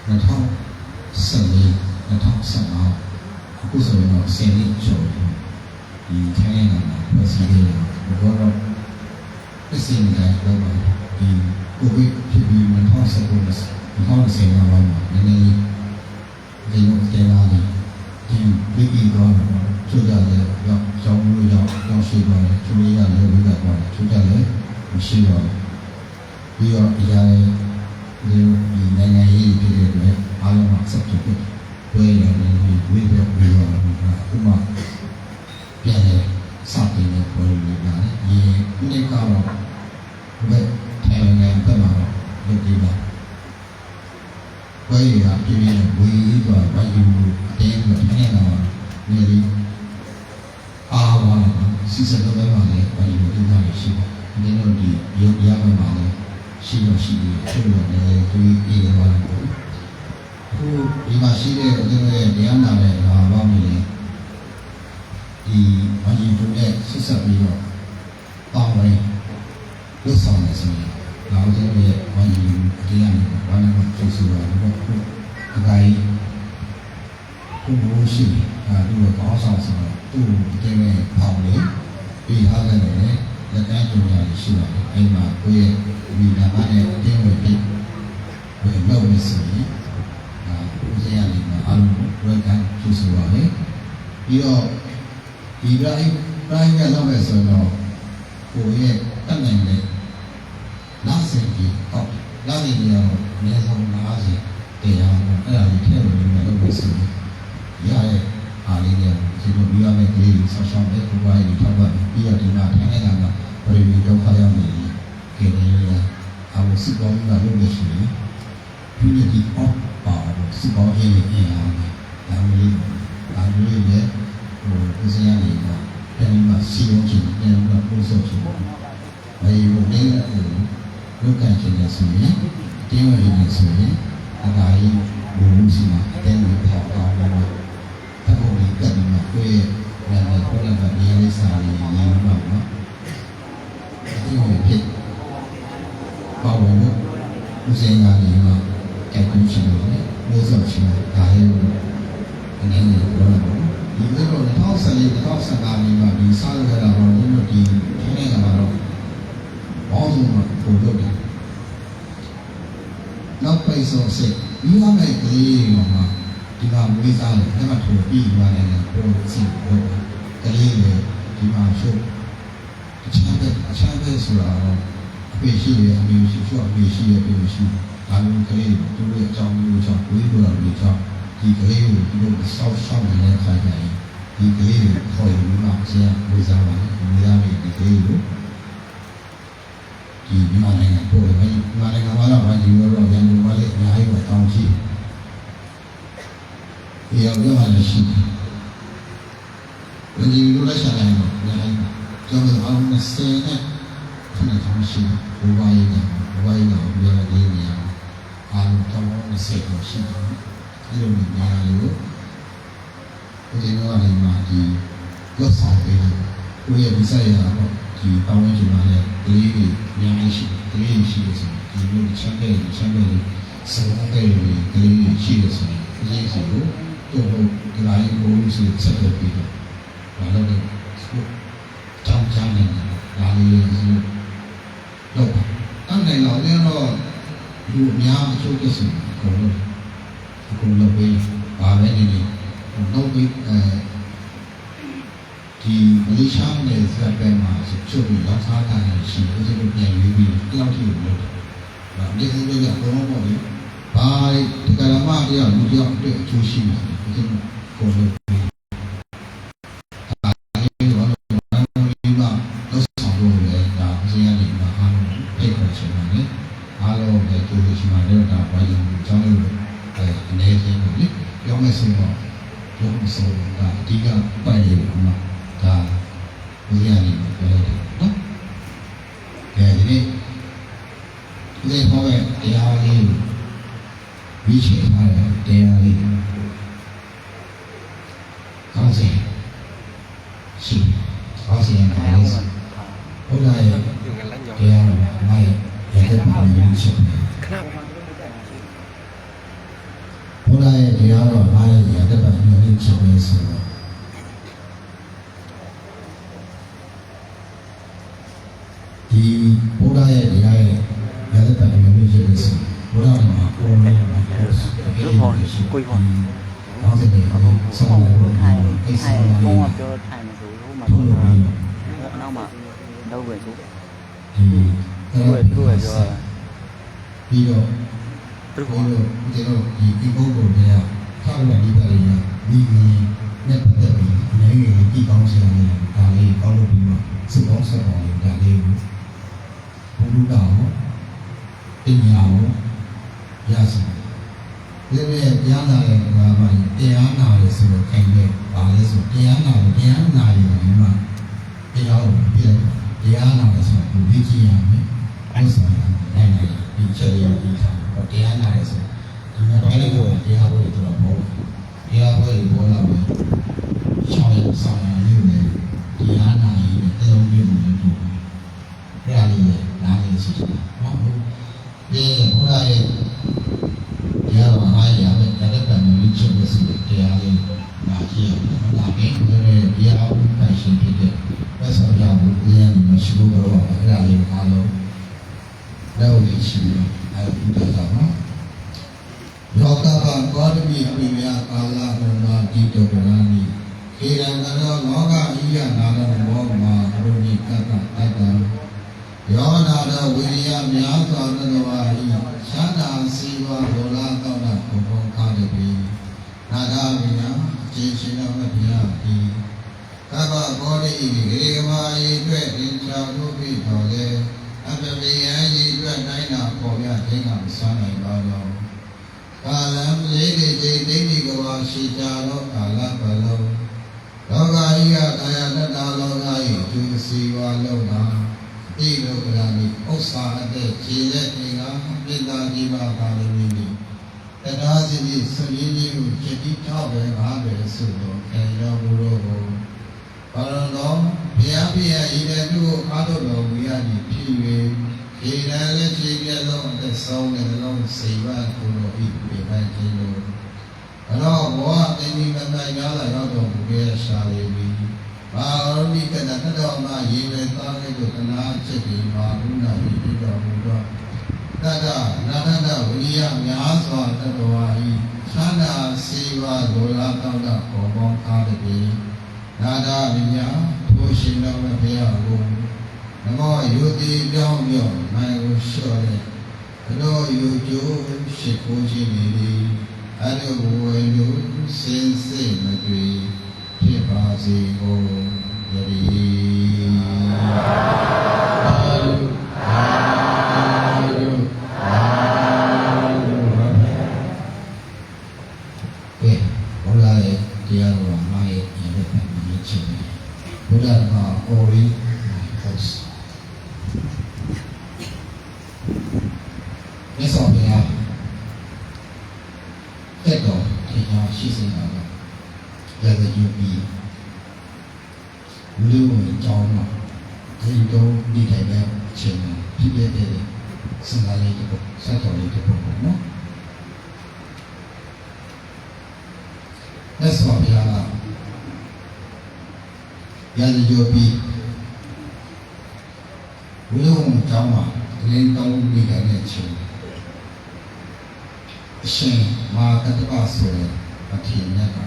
E: 2014 2015အခုဆိုရင်တော့10နှစ်ကျော်ဒီထိုင်းနိုင်ငံမှာဖွဲ့စည်းခဲ့တယ်ဘောတော့အစီအမံကတော့ဒီကိုဗစ်ဖြစ်ပြီး2019မှာနည်းနည်းဒီလိုတဲလာတယ်ဒီပြီးတော့ချိုးကြတယ်ရောက်ကျောင်းလို့ရောက်ရှိသွားတယ်ချိုးရလည်းဝိကသွားတယ်ချိုးကြလည်းမရှိတော့ပြီးတော့ဒီနိုင်ငံရေးပြည်တွေအားလုံးမှာဆက်ဖြစ်ပြီးဝေးရတယ်ဝေးပြီးအခုမှပြန်လဲစတင်နေပေါ်နေတာရေဒီကတော့ဘယ်ထိုင်နေပြမှာလုပ်ကြည့်ပါဝေးရပြည်ပြည်ဝေးသွားဘာယူအတင်းနဲ့ထိုင်နေတာနေပြီးအားဝါစီစတော့ပဲပါလေဘာယူဒီမှာရှိတယ်ဒီလိုဒီရုပ်ရမှာပါလေရှိလို့ရှိတယ်ဖြစ်လို့လည်းသူကြီးပြေသွားတယ်အခုဒီမှာရှိတဲ့ကျွန်တော်ရဲ့တရားနာတဲ့ဘာမှမလဲဒီဘာကြီးတို့နဲ့ဆက်ဆက်ပြီးတော့ပေါင်းဝင်လွတ်ဆောင်နေစီနောက်ကျွန်တော်ရဲ့ဘာကြီးတရားနာဘာနဲ့မှကျဆိုတော့ဒီအကိုင်းခုလိုရှိသူ့ကောင်းဆောင်ဆိုတော့သူ့တင်းနဲ့ပေါင်းလေပြီးထားတယ်လက်တန်းကြုံရရှိပါတယ်အိမ်မှာကိုယ့်ရဲ့ဒီနာမနဲ့အတင်းဝင်ပြီးလောက်နေစီဦးဇင်းရည်မှာအလုံးဝယ်ကန်ကျူဆိုပါလေပြီးတော့ဒီတိုင်းကလောက်မဲ့ဆိုတော့ကိုယ့်ရဲ့တတ်နိုင်တဲ့လက်စင်ကြီးဟောလက်စင်ကြီးတော့အနည်းဆုံး50တရားအဲ့ဒါကြီးထည့်လို့လည်းလုပ်လို့ဆိုရရဲ့အားလေးနဲ့ဒီလိုပြီးရမယ့်ကလေးကိုဆောင်းရှောင်းတဲ့ကိုယ်ပိုင်ထောက်ပံ့ပြီးတော့ဒီမှာထိုင်နေတာကပြည်ပြည်ဒုက္ခရောက်နေတယ်ကဲနေရအောင်စစ်ကောင်းကလုပ်လို့ရှိရင်ပြည်ပြည်အောက်ပါစစ်ကောင်းရေးနေအောင်ဒါမျိုးလည်းဦးဇင်းရည်ကပြန်มาစီရင်ခြင်းပြန်มาပို့ဆောင်ခြင်းဘယ်လိုလဲလုကန်ခြင်းလဲဆိုရင်တင်းဝင်နေဆိုရင်အကားကြီးဘုံစီမှာအတင်းဝင်ပေါက်အောင်လို့တပုံလေးကပ်မှာကိုယ့်ရဲ့နာမည်ကိုလည်းမရလေးစားလေးရေးမှာနော်ဒီလိုဖြစ်ပါဝင်လို့ဦးစင်ကလည်းမှာကဲကူးချင်လို့လို့ဆိုချင်တာလည်းအနေနဲ့ပြောတာပေါ့ဒီလို2014 2015နေမှာဒီစားရတာတော့ဒီလိုဒီထိုင်းနိုင်ငံမှာတော့ဘောင်းဆုံးမှာပုံလုပ်တယ်နောက်ပိတ်ဆုံးစစ်ဒီမှာမဲ့ကလေးမှာဒီမှာမွေးစားတယ်အဲ့မှာထိုးပြီးသွားတယ်ပုံစီတော့ကလေးတွေဒီမှာရှုပ်အချမ်းပဲဆိုတာတော့အပေရှိရအမျိုးရှိချုပ်အပေရှိရအမျိုးရှိဒါမျိုးကလေးတွေသူတို့အကြောင်းမျိုးကြောင့်ဝေးလို့တော့ကြောင့်ဒီကလေးကိုဒီလိုဆောက်ရှောက်နေတဲ့ခါကျရင်ဒီကလေးကိုခေါ်ယူမှဆရာဝေစားပါတယ်ဝေစားပြီးဒီကလေးကိုဒီမြန်မာနိုင်ငံပို့တယ်မြန်မာနိုင်ငံမှာတော့ဘာကြီးရောရန်ကုန်မှာလည်းအများကြီးပဲတောင်းကြည့်ဒီရောက်ရမှလည်းရှိတယ်ဒီလိုလက်ရှာနိုင်တော့လည်းကျွန်တော်အောင်20နဲ့ဒီ ဆောင်ရှိဘဝရေးကပြောနေနေရအာလုံးတော်တော်ဆက်လို့ရှိတယ်ဒီလိုမျိုးနေရာတွေကိုဦးဇင်းတော်ကလည်းဒီလွတ်ဆောင်ပေးတယ်ကိုယ့်ရဲ့ဒီဆက်ရတော့ဒီပေါင်းဝင်မှာလည်းကလေးတွေအများကြီးရှိတယ်ကလေးတွေရှိတယ်ဆိုဒီလိုချမ်းတဲ့ဆုံးတဲ့ကလေးတွေရှိတယ်ဆိုရင်ဦးဇင်းစီကိုတို့ဒီလိုကိုဦးဇင်းဆက်လုပ်ပြီးတော့ဘာလို့လဲတောင်းချမ်းနေတာဒါလေးတော့အဲ့ဒီတော့လည်းတော့လူအများအကျိုးကိစ္စကိုလုပ်ပြီးပါပဲနေနေတော့ပြီးဒီမလေးရှားနယ်စပ်ဘက်မှာချုပ်ပြီးလောက်စားတာရှိဦးဇင်းတို့ပြန်ယူပြီးတယောက်ထိလုပ်တယ်။ဒါဒီလိုမျိုးကတော့ပေါ့လေ။ဘာဒီကရမတရားလူတယောက်အတွက်အကျိုးရှိတယ်ဦးဇင်းကိုလုပ်ပြီးဒါလေးတော့ဒီမှာလောက်ဆောင်လို့လည်းဒါဦးဇင်းကနေမှာအားလုံးဖိတ်ခေါ်ချင်တယ်။အားလုံးလည်းကျိုးရှိမှလည်းဒါဘာလို့အကြောင်းလို့အနေချင်းကိုလေပြောမယ်ဆိုတော့ပြောမစိုးဒါအဓိကပိုက်ရမှာဒါဦးရနေပြောတယ်နော်။အဲဒီနေ့ဒီဟောရဲ့တရားလေးဝိချေထားတဲ့တရားလေးကောင်းစေရှိကောင်းစေရင်ပါလို့ဘုရားရဲ့တရားတော်မှာရဲ့ရတဲ့ပါဠိရှိတယ်ဘုရားရဲ့တရားတော်မှာရဲ့ရတဲ့ပါဠိရှိတယ်ဆိုတော့ဒီဘုရားရဲ့တရားရဲ့ရတဲ့ပါဠိမျိုးရှိတယ်ဆိုဘုရားမှာကိုယ်နဲ့ကိုယ်ရှိကိုယ်ဟောနောက်တဲ့ဆောင်းလို့အိမ်ဆောင်လို့
F: ပြောထိုင်မဆိုလို့မှနောက်မှတော့ပဲဆို
E: ဒီအဲ့ဒါပြောပြီးတော့သူတို့ဒီဘုံဘုံတွေကထောက်လာပြီးပါလေဒီနဲ့ပတ်သက်ပြီးနိုင်ငံရေးပြည်ကောင်းဆောင်တွေဒါလေးကောင်းလို့ပြီးတော့စုပေါင်းဆက်ပေါင်းတွေဒါလေးကိုဘုဒ္ဓတော်ပညာကိုရရှိဒီလိုတရားနာရဲ့ဘာမှတရားနာရဲ့ဆိုတော့ခိုင်ရဲ့ဘာလဲဆိုတရားနာရဲ့ဒီမှာတရားကိုပြည့်တရားနာရဲ့ဆိုတော့ဒီကြည့်ရမယ်အဲ့ဆိုရင်နိုင်ငံဒီချက်ရည်ဒီတရားနာရဲ့ဆိုဒီမှာတိုင်းကိုတရားကိုတော့မဟုတ်တရားကိုပေါ်လာမယ်ချောင်းရဆောင်ရည်နဲ့တရားနာရဲ့အလုံးမျိုးနဲ့တူတယ်အဲ့ဒါလေးနားလေးရှိတယ်နော်ဒီဘုရားရဲ့တရားတော်အားရမယ်တဲ့ကံမျိုးချက်လို့ဆိုတရားလေးနာကြည့်အောင်ဒါကင်းတဲ့တရားဥပ္ပရှင်ဖြစ်တဲ့သက်ဆောင်ရမှုဉာဏ်မရှိဘူးတော့အဲ့ဒါလေးအားလုံးလောက်လေးရှိတယ်အဲ့ဒီတော့နော်ယောဂဘာကောရမီပိယကာလဘုရားဒီတောကရဏီခေရံကရောလောကဤယနာရမောမာဘုရိကတ္တအတ္တယောနာရဝိရိယများစွာသောဝါဤသန္တာစီဝါဒေါလာတောင်းတာဘုံဘုံခါတယ်ပြီနာဂဝိညာခြေရှင်တော်မဘုရားဤကဗ္ဗဘောဓိဂရေကမာဤအတွက်အင်္ချာတို့ပြီတော်လေအပမေယံဤအတွက်တိုင်းနာပေါ်ရခြင်းကမစွမ်းနိုင်ပါတော့ကာလံလေးလေးချိန်ဒိဋ္ဌိကဘာရှိကြတော့ကာလဘလုံးလောကဤကကာယတတ္တလောကဤသူစီဝါလုံးတာဒီလိုကရာနိဥစ္စာအတဲ့ခြေလက်တွေကပိတ္တာဒီပါပါလိမ့်မည်တရားစီဒီဆွေးနွေးကိုจิตတိထောက်ပဲငါပဲဆိုတော့ခံရမှုတော့ဘာလို့တော့ဘုရားပြည့်ရည်တဲ့သူကိုအားထုတ်တော်မူရသည်ဖြစ်၍ဒီလည်းလက်ရှိပြလုံးအသက်ဆုံးတဲ့လုံးစေဝါကိုလိုဤပြေပန်းခြင်းလို့ဘလောဘောအင်းဒီမတိုင်များလာရောက်တော်မူခဲ့ရှာလေပြီဘာလို့ဒီကနတတော်မှာရေပဲသားလေးကိုတနာချက်ပြီးမာဘုနာပြီးပြတော်မူတော့တတနာတဝိရိယများစွာတတော်ဟာဤသန္တာစေဝါဒေါလာတောင်းတာပေါ်ပေါင်းအားတည်းနာဒာမိညာထိုရှင်တော်ဘုရားကိုနမောယုတိပြောင်းမြော့နိုင်ကိုလျှော့တဲ့ဘလောယုကျိုးရှိခိုးခြင်းနေသည်အတုဝေနုစင်စိတ်မတွေ့ဖြစ်ပါစေကိုယတိအာလုအာလုအာလုဘယ်ဘုရားရဲ့တရားတော်မှာရဲ့ရတဲ့ပုံမျိုးချင်းဘုရားမှာအော်ရီဟုတ် ရှိစေတာကရတဲ့ယူပြီးလူတွေကြောင်းမှာဒီတော့ဒီထိုင်တဲ့အချိန်မှာဖြစ်တဲ့စဉ်းစားလေးတစ်ခုစက်တော်လေးတစ်ခုပေါ့နော်လက်စွာပြားရတဲ့ယူပြီးလူတွေကြောင်းမှာလင်းကောင်းပြီးတဲ့အချိန်အရှင်မာကတ္တပဆိုတဲ့အထင်မြတ်က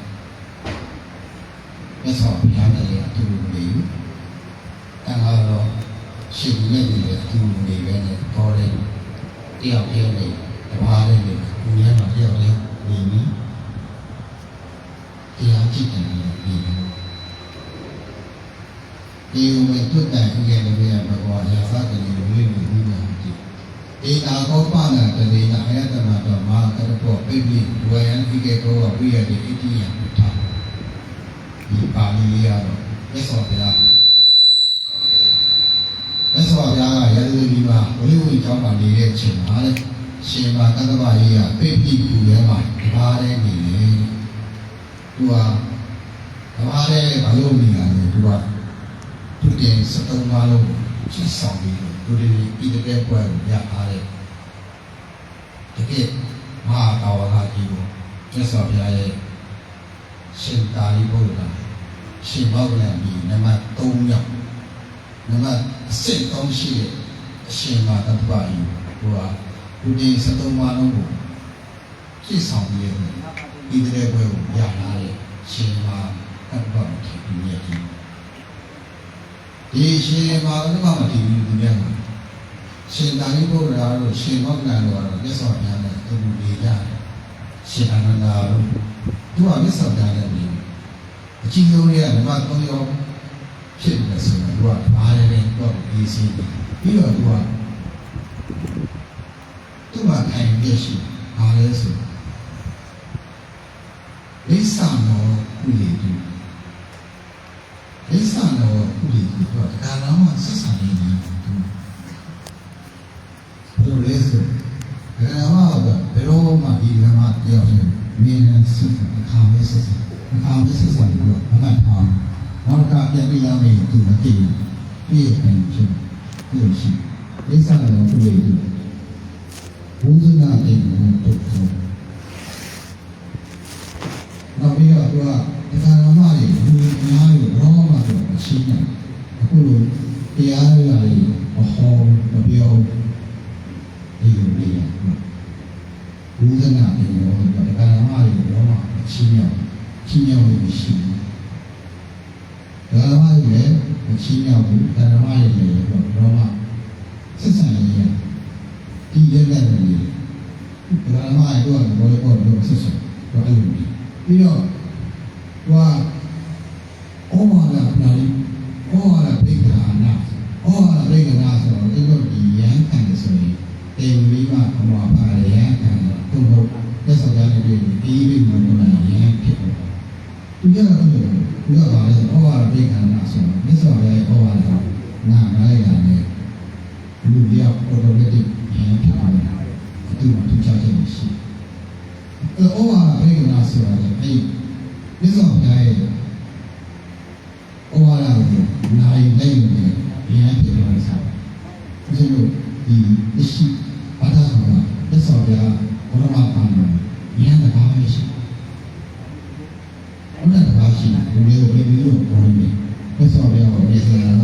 E: လက်ဆောင်ပြားတယ်အတူတူနေတန်လာတော့ရှင်မြတ်တွေအတူတူနေပဲနဲ့တော်တယ်တယောက်တယောက်နဲ့တပါးလေးနဲ့ကိုယ်ရမှာတယောက်လေးနေပြီးတရားကြည့်တယ်နေပြီးဒီဝင်ထွက်တယ်ကြည့်ရတယ်ဘယ်မှာရာဇတယ်လို့လေးနေပြီးတယ်ဧကာကောပနာတလေနာအယတနာတော်မှာကတော့ပြိပိဝေယံဒီကေကောဝိယတိဣတိယပဋ္ဌာဒီပါဠိလေးရတော့မြတ်စွာဘုရားမြတ်စွာဘုရားကရတနာဒီမှာဝိဝိကျောင်းမှာနေတဲ့အချိန်မှာလေရှင်မာကတ္တဗကြီးကပြိပိကူထဲမှာဒီပါးတဲ့နေလေသူကဒီပါးတဲ့ဘာလို့နေရလဲသူကသူတင်73ပါးလုံးချစ်ဆောင်ပြီးလူတွေပြည်တဲ့ပွဲကိုရအားတယ်တကယ်မဟာကာဝလာကြီးကိုမြတ်စွာဘုရားရဲ့ရှင်သာရိပုတ္တရာရှင်မောဂလန်ဒီနံပါတ်3ရောက်နံပါတ်3ရှိတဲ့အရှင်မာတ္တပကြီးဟိုကလူတွေ73ပါးလုံးကိုပြည့်ဆောင်ပြီးပြည်တဲ့ပွဲကိုရလာတဲ့ရှင်မာတ္တပကြီးဒီနေ့ဒီရှင်မာတ္တပမတည်ဘူးဒီနေ့ရှင်သာရိပုတ္တရာတို့ရှင်မောဂလန်တို့ကတော့မြတ်စွာဘုရားနဲ့အတူတူနေကြတယ်ရှင်အာနန္ဒာတို့သူကမြတ်စွာဘုရားနဲ့နေအကြီးဆုံးတွေကဓမ္မ3ယောက်ဖြစ်နေဆိုတော့သူကဘာလဲတော့ဒီစီပြီးတော့သူကထိုင်ပြရှိဘာလဲဆိုလိစ္ဆာနောကုလေတုလိစ္ဆာနောကုလေတုတော့ဒါတော့မှဆက်ဆံနေတယ်သူလဲဆိုဒါမှတော့ဘယ်လိုမှဒီဓမ္မတရားကိုမြင်နေစအခါမဲ့ဆက်ဆံအခါမဲ့ဆက်ဆံပြီးတော့အမှတ်ထားနောက်တစ်ခါပြန်ပြရမယ်သူမသိဘူးပြည့်တယ်ဖြစ်လို့ရှိလိစ္ဆာနောကုလေတုဘုရားနာတိကိုတုတ်ဆုံးနောက်ပြီးတော့သူကတရားဓမ္မတွေလူအများကြီးဘောမှာတော့ရှိနေအခုလိုတရားရည်မဟောမပြောဒီလိုလေးဘုရားနာတိကိုတရားဓမ္မတွေဘောမှာရှိနေလို့ရှိတယ်ဓမ္မတွေလည်းမရှိတော့ဘူးဓမ္မတွေလည်းဘောမှာဆက်ဆံရည်ဒီရက်နဲ့နေဒါမှမဟုတ်တော့ဘောလို့ဆက်ဆက်တော့အဲ့လိုပြီးတော့ဟိုဩမာလာနာရီဩမာလာဘိက္ခာနာဩမာလာဘိက္ခာနာဆိုတော့ဒီလိုဒီရန်ခံတယ်ဆိုရင်တေဝိမအမောပါရန်ခံတုံ့ဟုတ်သက်ဆောင်ကြတဲ့ဒီဘိက္ခာနာရန်ဖြစ်တယ်သူကတော့သူကဘာလဲဆိုဩမာလာဘိက္ခာနာဆိုတော့မြတ်စွာဘုရားဩမာလာနာလိုက်ရတယ်လူပြောအော်တိုမက်တစ်ဖြစ်ပါတယ်အတူတူချခြင်းရှိအဲ့တော့ဩဝါဒဘေကနာဆိုတာလေအဲ့မြတ်စွာဘုရားရဲ့ဩဝါဒကိုနိုင်နိုင်နေရန်ဖြစ်လို့ဆိုတာဒါဆိုလို့ဒီအရှိဘာသာဆိုတာမြတ်စွာဘုရားဘုရားမှာပါလို့ရန်တကားမရှိဘုရားတကားရှိဘုရားကိုဒီလိုပြောနေမြတ်စွာဘုရားကိုမြတ်စွာဘုရားက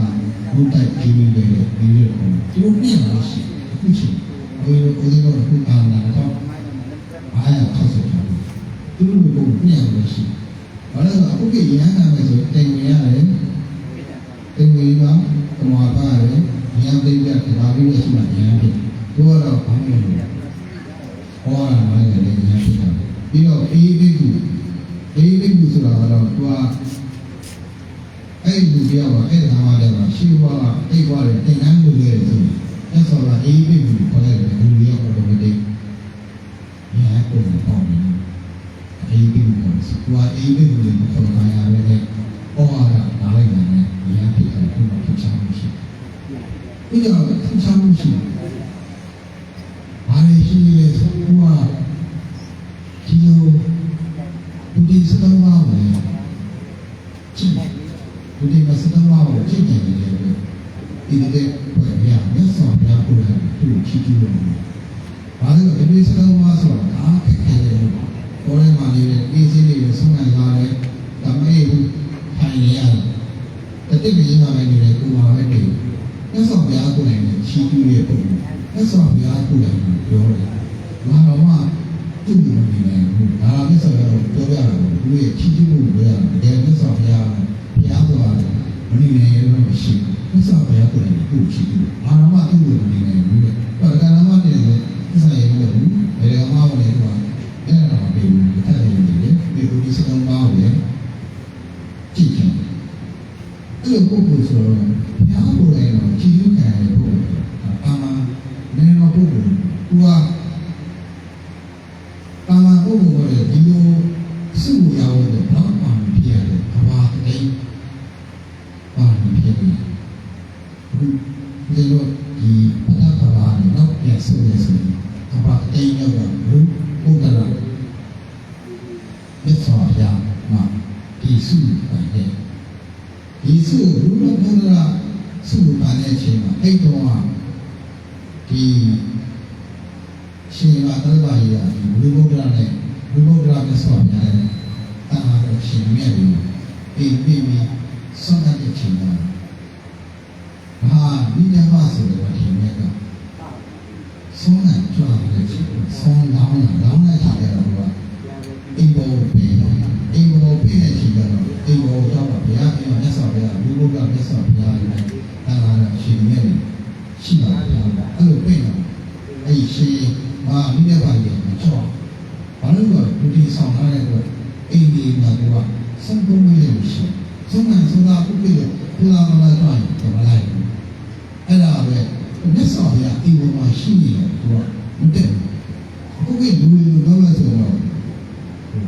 E: ဘုတိုက်ကြည့်နေတယ်ဒီလိုကိုဒီလိုပြင်လို့ရှိအခုရှိဘယ်လိုကိုယ်တော်ကိုအာနာတော့အားရထောက်ဆက်တယ်သူတို့ကိုပြင်လို့ရှိဘာလို့လဲအခုကရဟန်းနာမယ်ဆိုတင်ဝင်ရတယ်တင်ဝင်ပါကမောပါရတယ်ဉာဏ်သိတဲ့ဒါပြီးရှိမှဉာဏ်ဖြစ်သူကတော့ဘာမှမလုပ်ဟောရမှာလည်းဉာဏ်ဖြစ်တယ်ပြီးတော့အေးဘိက္ခုဆိုတာကတော့သူကအဲ့ဒီပြောပါအဲ့ဒါမှလည်းရှိဘွားကအိတ်ဘွားတွေတင်တန်းလို့ရတယ်ဆိုအဲ့ဆိုတာအေးဘိက္ခုခေါ်တဲ့လူတွေရောတော့မသိညာကိုပေါ့နေအေးဘိက္ခုဆိုတာအေးဘိက္ခုကိုခေါ်လာရတယ်လေဟောရတာနားလိုက်တယ်ညာဖြစ်တယ်သူကထချမ်းရှိပြီးတော့ထချမ်းရှိဘာလို့ရှိလဲဆိုတော့ဒီလို ဖြစ်နေတယ်ဒီတဲ့ဘယ်ရမြတ်စွာဘုရားကိုယ်တိုင်သူ့ချီးကျူးလို့ဘာလို့လဲဒီစကားမှာဆိုတာအားခက်ခဲတယ်ဘောထဲမှာနေတဲ့အေးစေးလေးကိုဆုံးခံရတယ်ဒါမဲ့ဘူးထိုင်နေရတယ်တိတ်ကြီးမှလည်းနေတဲ့ကိုယ်ပါပဲတည်းမြတ်စွာဘုရားကိုယ်တိုင်ချီးကျူးရဲ့ပုံမြတ်စွာဘုရားကိုယ်တိုင်ပြောတယ်ဘာလို့မှသူ့လိုနေတယ်ဘူးဒါမြတ်စွာဘုရားပြောရတာသူရဲ့ချီးကျူးမှုပြောရတယ်တကယ်မြတ်စွာဘုရားဆိုတာမနေနေလို့မရှိဘူးမြတ်စွာဘုရားကိုယ်တိုင်သူ့ချီးကျူးဘာမှသူ့လိုနေနေဘူးတဲ့ဘာကမှမနေဘူးမြတ်စွာရဲ့လို့ဘယ်ကမှမနေဘူးအဲ့ဒါတော့ပြီးဘူးအဲ့ဒါနေတယ်ဒီလိုဒီစကားမှာပဲကြည့်ချင်အဲ့လိုပုဂ္ဂိုလ်ဆိုတော့ဘုရားကိုယ်တိုင်တော့ကြည်ယူခံရတဲ့ပုဂ္ဂိုလ်အာမနည်းတော့ပုဂ္ဂိုလ်သူကအာမပုဂ္ဂိုလ်ကဒီလိုစုရအောင်တော့ဘာမှမဖြစ်ရတယ်အဘာတိတ်ဘာမှမဖြစ်ဘူးဒီလိုဒီဘာသာဘာနဲ့တော့ပြန်ဆိုရစီအဘာတိတ်ရောက်တော့ဘုရားမြတ်စွာဘုရားမှာဒီစုပါတယ်ဒီစုဘုရားဘုရားစုပါတဲ့အချိန်မှာအဲ့တော့ဒီရှင်မသတ္တဝါကြီးကဘုရားနဲ့ဘုရားမြတ်စွာဘုရားနဲ့တာတော်ရှင်မြတ်ပြီးပြီးဆုံးတဲ့အချိန်မှာဟာဒီညမှာဆိုတော့ရှင်မြတ်ကဆုံးနိုင်ကြွားတဲ့ချိန်ဆုံးလောင်းတဲ့ချိန်ကတော့အိမ်ပေါ်ပြီးတဲ့ချိန်ကတော့အိမ်ပေါ်တော့ဘုရားမြတ်စွာဘုရားဘုရားမြတ်စွာဘုရားနဲ့တာတော်ရှင်မြတ်ရှိပါတယ်အဲ့လိုပြင်တော့အဲ့ရှင်ဟာမိဘပါရဲ့ချောဘာလို့လဲဒုတိယဆောင်ထားတဲ့အတွက်အိမ်ဒီမှာကဆုံးကုန်ရရှိဆုံးနိုင်ဆုံးတာပုဂ္ဂိုလ်ဘုရားမလာတော့တယ်မလိုက်ဘူးအဲ့ဒါပဲမြတ်စွာဘုရားအိမ်ပေါ်မှာရှိနေတယ်သူကမတက်ဘူးပုဂ္ဂိုလ်လူလိုတော့ဆိုတော့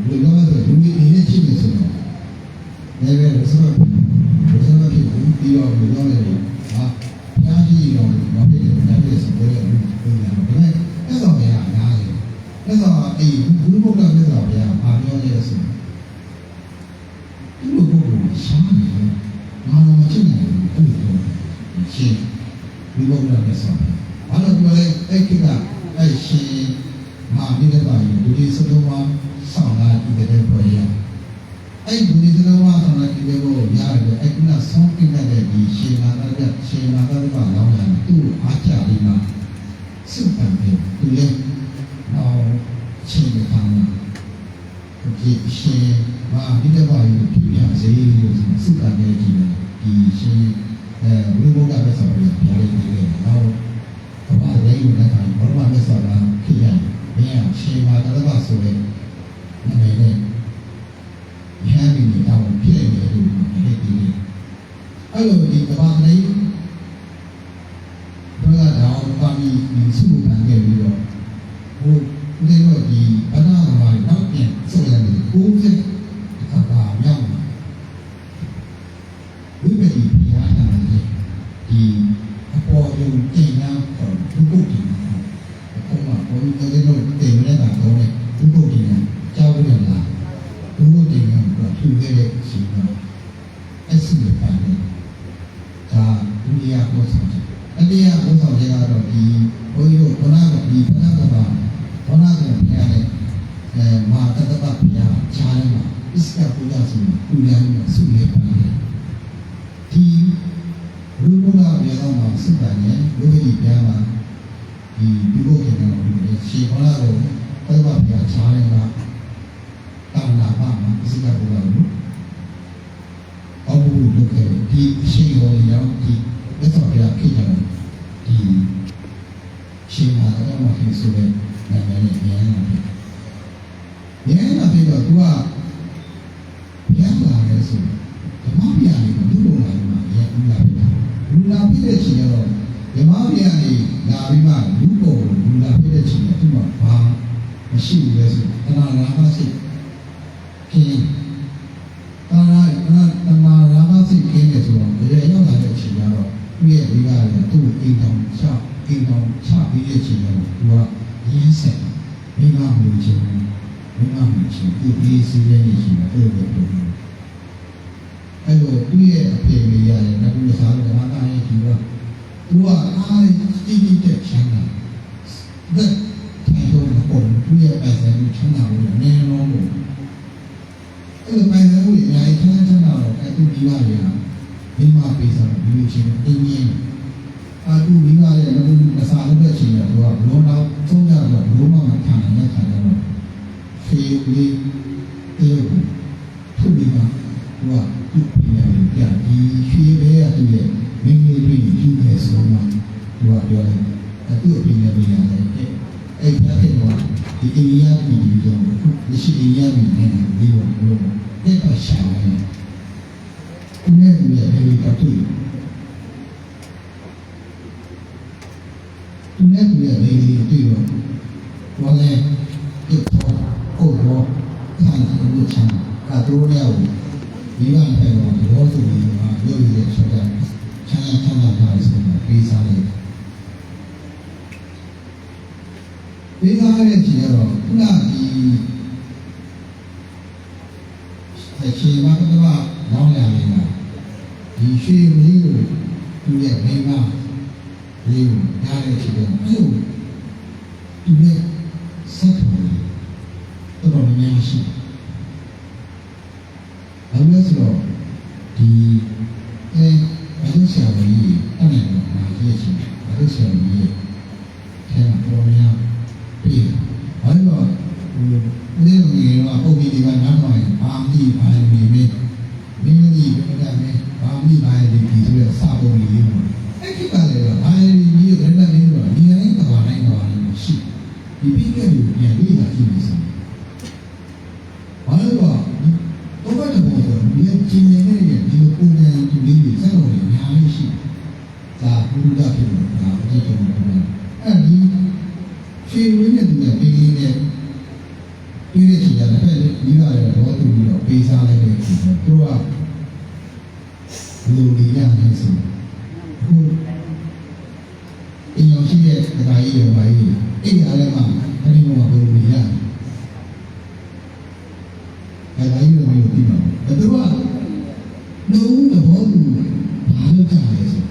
E: လူရဲ့ရှိနေဆိုတော့လည်းပဲဆိုတော့ဖြစ်ပြီးတော့လူတော်လည်းဟာဘုရားကြီးတော်ဘာဖြစ်လဲဘာဖြစ်လဲဆိုတော့ဘုရားဒါပေမဲ့အဲ့တော့ဘုရားအများကြီးအဲ့တော့အဲ့ဘုရားမြတ်စွာဘုရားဘာပြောလဲဆိုဒီလိုပုဂ္ဂိုလ်ရှားနေတယ်ငါမချစ်နိုင်ဘူးအဲ့လိုရှင်ဒီဘုရားမြတ်စွာဘာလို့ပြောလဲအဲ့ကိကအဲ့ရှင်မာမိတဲ့ပါရင်ဒီစလုံးမှာဆောင်းလာတဲ့ဘုရားအဲ့ဒီစလုံးမှာဆောင်းလာတဲ့ဘုရားရတယ်အဲ့ကဆောင်းပြတဲ့ဒီရှင်မာတော်ကရှင်မာတော်ကလောင်းလာသူ့အားကြပြီးမှစုပန်ပြီးသူလည်းတော့ရှင်ကထားမှာဒီရှင်မာမိတဲ့ပါရင်ပြပြစေလို့စုပန်နေကြည့်တယ်ဒီရှင်ဘုရားကဆောင်းပြီးပြရတယ်တော့ဘာလဲယူနေတာဘုရားမြတ်စွာဘုရားဖြစ်ရတယ်မင်းရှင်မာတော်ကဆိုတဲ့နာမည်နဲ့ယဟန်ဒီတောင်ဖြစ်နေတယ်လို့ပြောတယ်အဲ့လိုဒီကဘာလေးဘုရားတော်ပါမီစုခံခဲ့ပြီးတော့ဟိုဒီလိုဒီဘာသာဘာတော့ပြန်ဆိုရတယ်90အခါပါမြောက်ဝိပဿနာဉာဏ်နဲ့ဒီအပေါ်ယုံကြည်ညာတော့ဘုဂုတ်ဒီဘုရားဘုရားဒီလိုတင်နေတာတော့ဘုဂုတ်ဒီကြောက်ရလားဘုဂုတ်ဒီကသူ့ရဲ့စီကအစစ်ရပါတယ်ဒါဒုတိယဘုရားအတရားဘုရားတွေကတော့ဒီဘုန်းကြီးတို့ခဏကဒီခဏကပါခဏကဘုရားနဲ့မာတတပဘုရားခြားနေမှာအစ္စကဘုရားဆိုသူလည်းဆုရပါတယ်ဒီဘုရားဘုရားမှာစစ်တယ်နဲ့ဘုရားပြားမှာဒီဒီဘုရားကတော့ရှင်ဘုရားကိုတတပဘုရားခြားနေမှာတာနာပါမှာအစ္စကဘုရားကိုအဘုဒုက္ခဒီရှင်ရောရောက်ဒီလက်တော်ပြဖြစ်တယ်ဒီရှင်မာတော်မှာဖြစ်ဆိုတဲ့နာမည်နဲ့ဉာဏ်နာဖြစ်တော့သူကဘုရားလာတယ်ဆိုဓမ္မပြာနေဘုလိုလာမှာဉာဏ်လာဖြစ်တာလူလာဖြစ်တဲ့ချိန်တော့ဓမ္မပြာနေလာပြီးမှလူပေါ်လူလာဖြစ်တဲ့ချိန်ကသူ့မှာဘာမရှိဘူးလေဆိုတဏှာလာမှစိတ်ကင်းတဏှာလာမှစိတ်ကင်းတယ်ဆိုတော့ဒီရောက်လာတဲ့ချိန်ကတော့သူ့ရဲ့ဒီကလည်းသူ့အိမ်တော်ချပြီးတဲ့ချိန်တော့သူကရင်းဆက်မိမမှုချင်းဒီစီးရဲနေရှိတယ်အဲ့လိုပဲအဲ့ အဲ့လိုသူ့ရဲ့အဖေလေးရတယ်ငါတို့စားလို့ဓမ္မသားရဲ့ဒီတော့သူကအားတိတိတဲ့ချမ်းသာတဲ့ထိုင်တော့ပုံသူ့ရဲ့ပိုင်ဆိုင်မှုချမ်းသာလို့နည်းလုံးလို့အဲ့လိုပိုင်ဆိုင်မှုတွေအများကြီးချမ်းသာတော့အဲ့သူဒီပါလေဟာမိမပေးစားပြီးလို့ချင်းတင်းရင်းအာသူမိမရဲ့ငါတို့မစားလို့တဲ့ချင်းတော့ဘလုံးတော့သုံးကြတော့ဘလုံးမှခံနိုင်တဲ့ခါကျတော့ဖေးလေးတေးသူ့မိမသူကသူ့ပြရတယ်ကြာဒီရွှေပဲရသူ့ရဲ့မင်းလေးတွေယူခဲ့ဆိုမှသူကပြောတယ်သူ့အပြင်းရတယ်အဲ့ဒါကတော့ဒီအိန္ဒိယပြည်ကြီးတော့ဒီအိန္ဒိယပြည်နဲ့ဒီလိုမျိုးတဲ့ပါရှာတယ်ဒီနေ့ဒီလေးပတ်တူဒီနေ့ဒီလေးတွေ့တော့ဘာလဲဒီတော့ကိုတော့ဆန်းလို့ချမ်းကတော့လည်းဒီကနေ့တော့ဘောသူကြီးကရုပ်ရည်ချက်တဲ့ချမ်းသာတာဆိုတော့ပေးစားတယ်ပေးစားတဲ့ချိန်တော့ခုနဒီအချိန်မှာတော့လောင်းရနေတာဒီရွှေလေးကိုသူရဲ့မိန်းမလေးကိုနားရတဲ့ချိန်တော့အဲ့လိုသူရဲ့ဆက်သွယ်တော်တော်များရှိဘာလို့ဆိုတော့ဒီဘာလို့ဆရာကြီးအဲ့ဒါကိုနားရရှိဘာလို့ဆရာကြီးထဲမှာပေါ်များပြီးဘာလို့ဒီလိုမျိုးကပုံပြီးဒီကနားမှာအာမီဘာလို့နေမင်းကြီးဘယ်လိုလဲအာမီဘာလို့ဒီဆိုရစာပုံလေးမျိုးအဲ့ဒီကလည်းဘာလို့ဒီလိုလဲနေတော့ဒီတိုင်းကတော့နိုင်တော့ရှိဒီပြီးခဲ့လို့ပြန်ပြီးလာကြည့်နေစမ်းဘာလို့တော့ဘယ်တော့ဒီကျင်းနေတဲ့ဒီလိုပုံစံတူလေးတွေစက်လို့အများကြီးရှိဒါဘုရားဖြစ်လို့ဒါအကြည့်တော့အဲ့ဒီရှင်းရင်းနဲ့ဒီပေးရင်းနဲ့ဒီလိုချင်တယ်ပဲဒီကလည်းတော့တူပြီးတော့ပေးစားလိုက်တဲ့သူကသူကလူတွေရတယ်ဆိုခုအင်းရှိတဲ့ဒါကြီးတွေပါကြီးအဲ့ဒီအားလည်းမှအဲ့ဒီမှာဘယ်လိုနေရလဲဒါကြီးတွေမျိုးပြီးတော့သူကလုံးသဘောတူဘာလို့ကြလဲဆို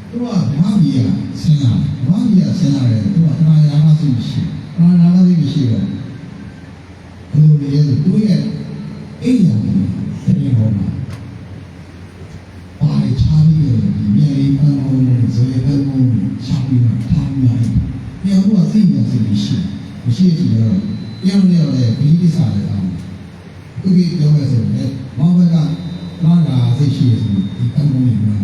E: သူကဘာကြီးอ่ะဆင်းလာဘာကြီးอ่ะဆင်းလာတယ်သူကတရားရမှသိရှိတရားရမှသိရှိတော့ဘယ်လိုလဲသူရဲ့အိမ်ရောတကယ်ဟောမှာဘာချားပြီးတော့ဒီမြေပန်းအောင်ဇေယျပန်းအောင်ချားပြီးတော့ထားနေတယ်။ပြောတော့သိနေစီရှိမရှိကြတော့ပြောင်းနေရတယ်ဒီကိစ္စလည်းအောင်သူကြီးပြောရဆိုရင်မောင်ဘက်ကလာတာသိရှိရဆိုဒီပန်းအောင်နေမှာ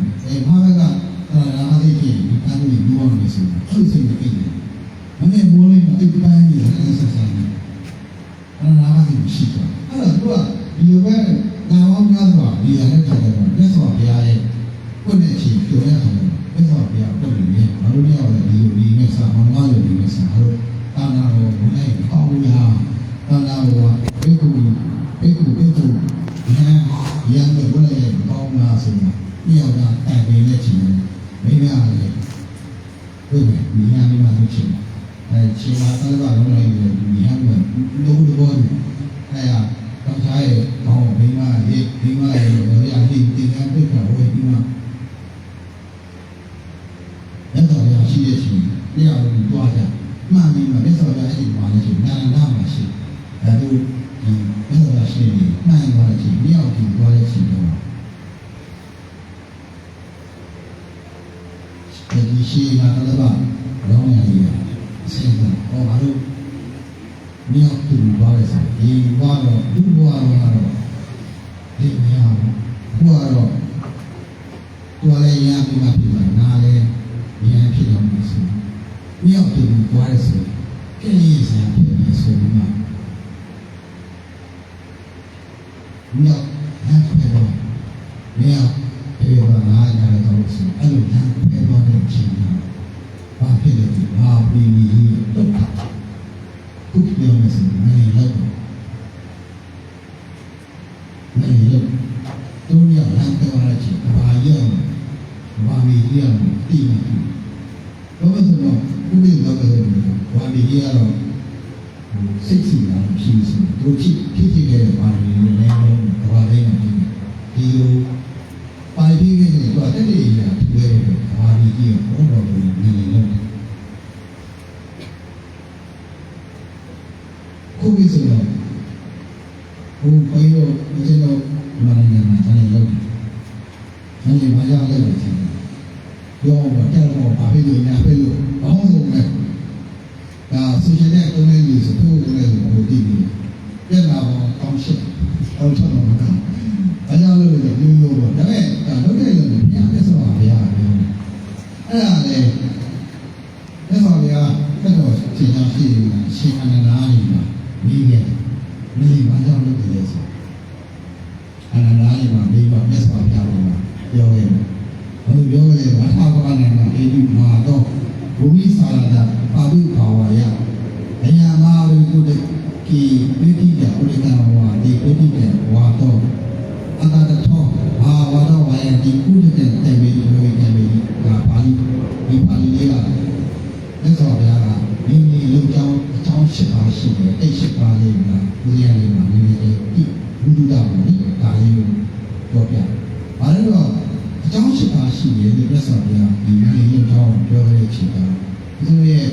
E: မောင်ဘက်ကလာသိရှိဒီပန်းအောင်နေမှာဆိုအဲ့ဒီစိတ်နဲ့ပြင်တယ်။မနေ့မိုးလေးမှာဒီပန်းကြီးလည်းဆက်ဆက်နေအဲ့ဒါလာသိရှိတော့အဲ့တော့သူကဒီလိုပဲနာမောင်းများစွာဒီရတဲ့ခါကျတော့လက်စွာဘုရားရဲ့ကိုယ်နဲ့ချီပြောရတာလက်စွာဘုရားကိုယ်နဲ့ဘာလို့လဲဒီလိုဒီနဲ့စာမောင်းလာလို့ဒီနဲ့စာလို့တာနာတော်ဘုရားရဲ့အောင်းများတာနာတော်ဘိက္ခုနာရန်တဲ့ဘုရားရဲ့အောင်းများဆိုတော့ဒီအောင်တာတိုင်ပင်နဲ့ချီတယ်မိမလည်းဘုရားဒီညာမိမတို့ချီချီမှာတော့ဘာလို့လဲဒီညာမိမတို့ဘောအဲ့ဒါတော့ခြားရဲ့ကောင်းမိမရဲ့ရောရည်တင်ရတဲ့ခါဝေးဒီမှာလက်တော်ရရှိရဲ့ချင်းတရားကိုတွားကြမှန်ပြီမှာလက်တော်ရရှိပါလေချင်းနာနာမှာရှိဒါတို့ဒီလက်တော်ရရှိနေမှန်ပါလေချင်းမြောက်ပြီးတွားရဲ့ချင်းတော့ဒီရှိမှာတော့ဘာလောင်းရည်ဆင်းတော့ဟောပါလို့မြောက်သူဘာလဲဆိုဒီဘွားတော့ဒီဘွားတော့ဒီမြောက်ဘွားတော့ตัวอะไรยากมาผิดมานาเลยยากผิดแล้วมาสู้မြောက်သူဘွားလဲဆိုကဲရေးစရာဖြစ်နေဆိုမှာမြောက်ဟန်ဖဲတော့မြောက်ပြေပါလားညာတော့ဆိုအဲ့လိုဟန်ဖဲတော့တဲ့ချင်းတာဘာဖြစ်လဲဒီဘာပြီးတော့ခုပြောနေစမ်းနေလို့တုံးရလမ်းပြောရချင်ဘာရောဘာမီရတိမတိဘာလို့ဆိုတော့ခုဒီတော့ဘာမီရတော့စိတ်စီတာရှိစသူဖြစ်ခဲ့တဲ့ဘာမီလည်းဘာလဲဒီလို ကြီးကိုဘောတော်ကိုနေနေလို့ခုပြီးဆိုတော့ဘုံဘိုင်းတို့ဦးဇင်းတို့မရနိုင်မှာတိုင်းလို့အဲ့ဒီမှာကြားလိုက်တယ်ပြောတော့တဲ့တော့ဘာဖြစ်လို့ညာဖြစ်လို့ဘောင်းဆုံးနဲ့ဒါဆိုရှင်တဲ့ကိုယ်လေးဆိုသူ့ကိုယ်လေးကိုဒီပြန်လာတော့တောင်းရှစ်တောင်းချတော့မှာအဲ့ဒါလို့လည်းမျိုးမျိုးတော့ဒါပေမဲ့လုပ်တဲ့လူတွေပြန်လက်ဆောင်ပါဗျာအဲ့ဒါလေလက်ဆောင်ဗျာတော့ချိန်ချောင်းရှိနေတာရှင်အနန္ဒာကြီးမှာပြီးခဲ့မိဘာကြောင့်လုပ်တယ်လဲဆိုအနန္ဒာကြီးမှာပြီးတော့လက်ဆောင်ဗျာလို့ပြောခဲ့တယ်ဘယ်လိုပြောလဲဘာသာကလည်းမှာအေဒီမှာတော့ဘုမိစာရတာပါဠိဘာဝရအညာမာရီကိုဒီပိဋိကဥဒကဝါဒီပိဋိကဝါတော့အတတထောဘာဝတော့ဝါယဒီကုဒကတေဝေဒီဝေကေဝေဒါပါဠိဒီပါဠိလေးကလက်ဆောင်ဗျာကမိမိလုံကြောင်းအကြောင်း၈ပါးရှိတယ်အဲ့၈ပါးလေးကဘုရားလေးမှာမိမိရဲ့ဒီဘုဒ္ဓတာကိုဒါလေးကိုပြောပြဘာလို့တော့အကြောင်း၈ပါးရှိတယ်ဒီလက်ဆောင်ဗျာဒီမိမိလုံကြောင်းပြောရတဲ့ချိန်ကသူရဲ့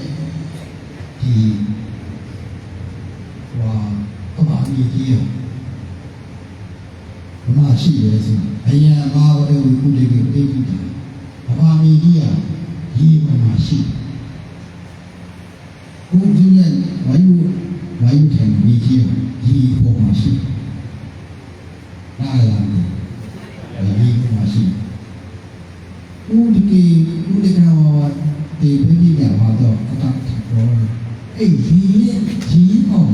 E: ဒီဝါကဘာမီကြီးရောဘမရှိရဲဆိုအယံဘာဝရဝိကုတေကိပိဋိတာကဘာမီကြီးကဒီမှာမရှိဘုရားရဲ့ဝိုင်းထံမီကြီးဒီပေါ်မှာရှိနားလာတယ်ဒီပေါ်မှာရှိဥဒကနာဝဒီပိဋိကဝါတော့အတ္တဘောအဲ့ဒီကြီးအောင်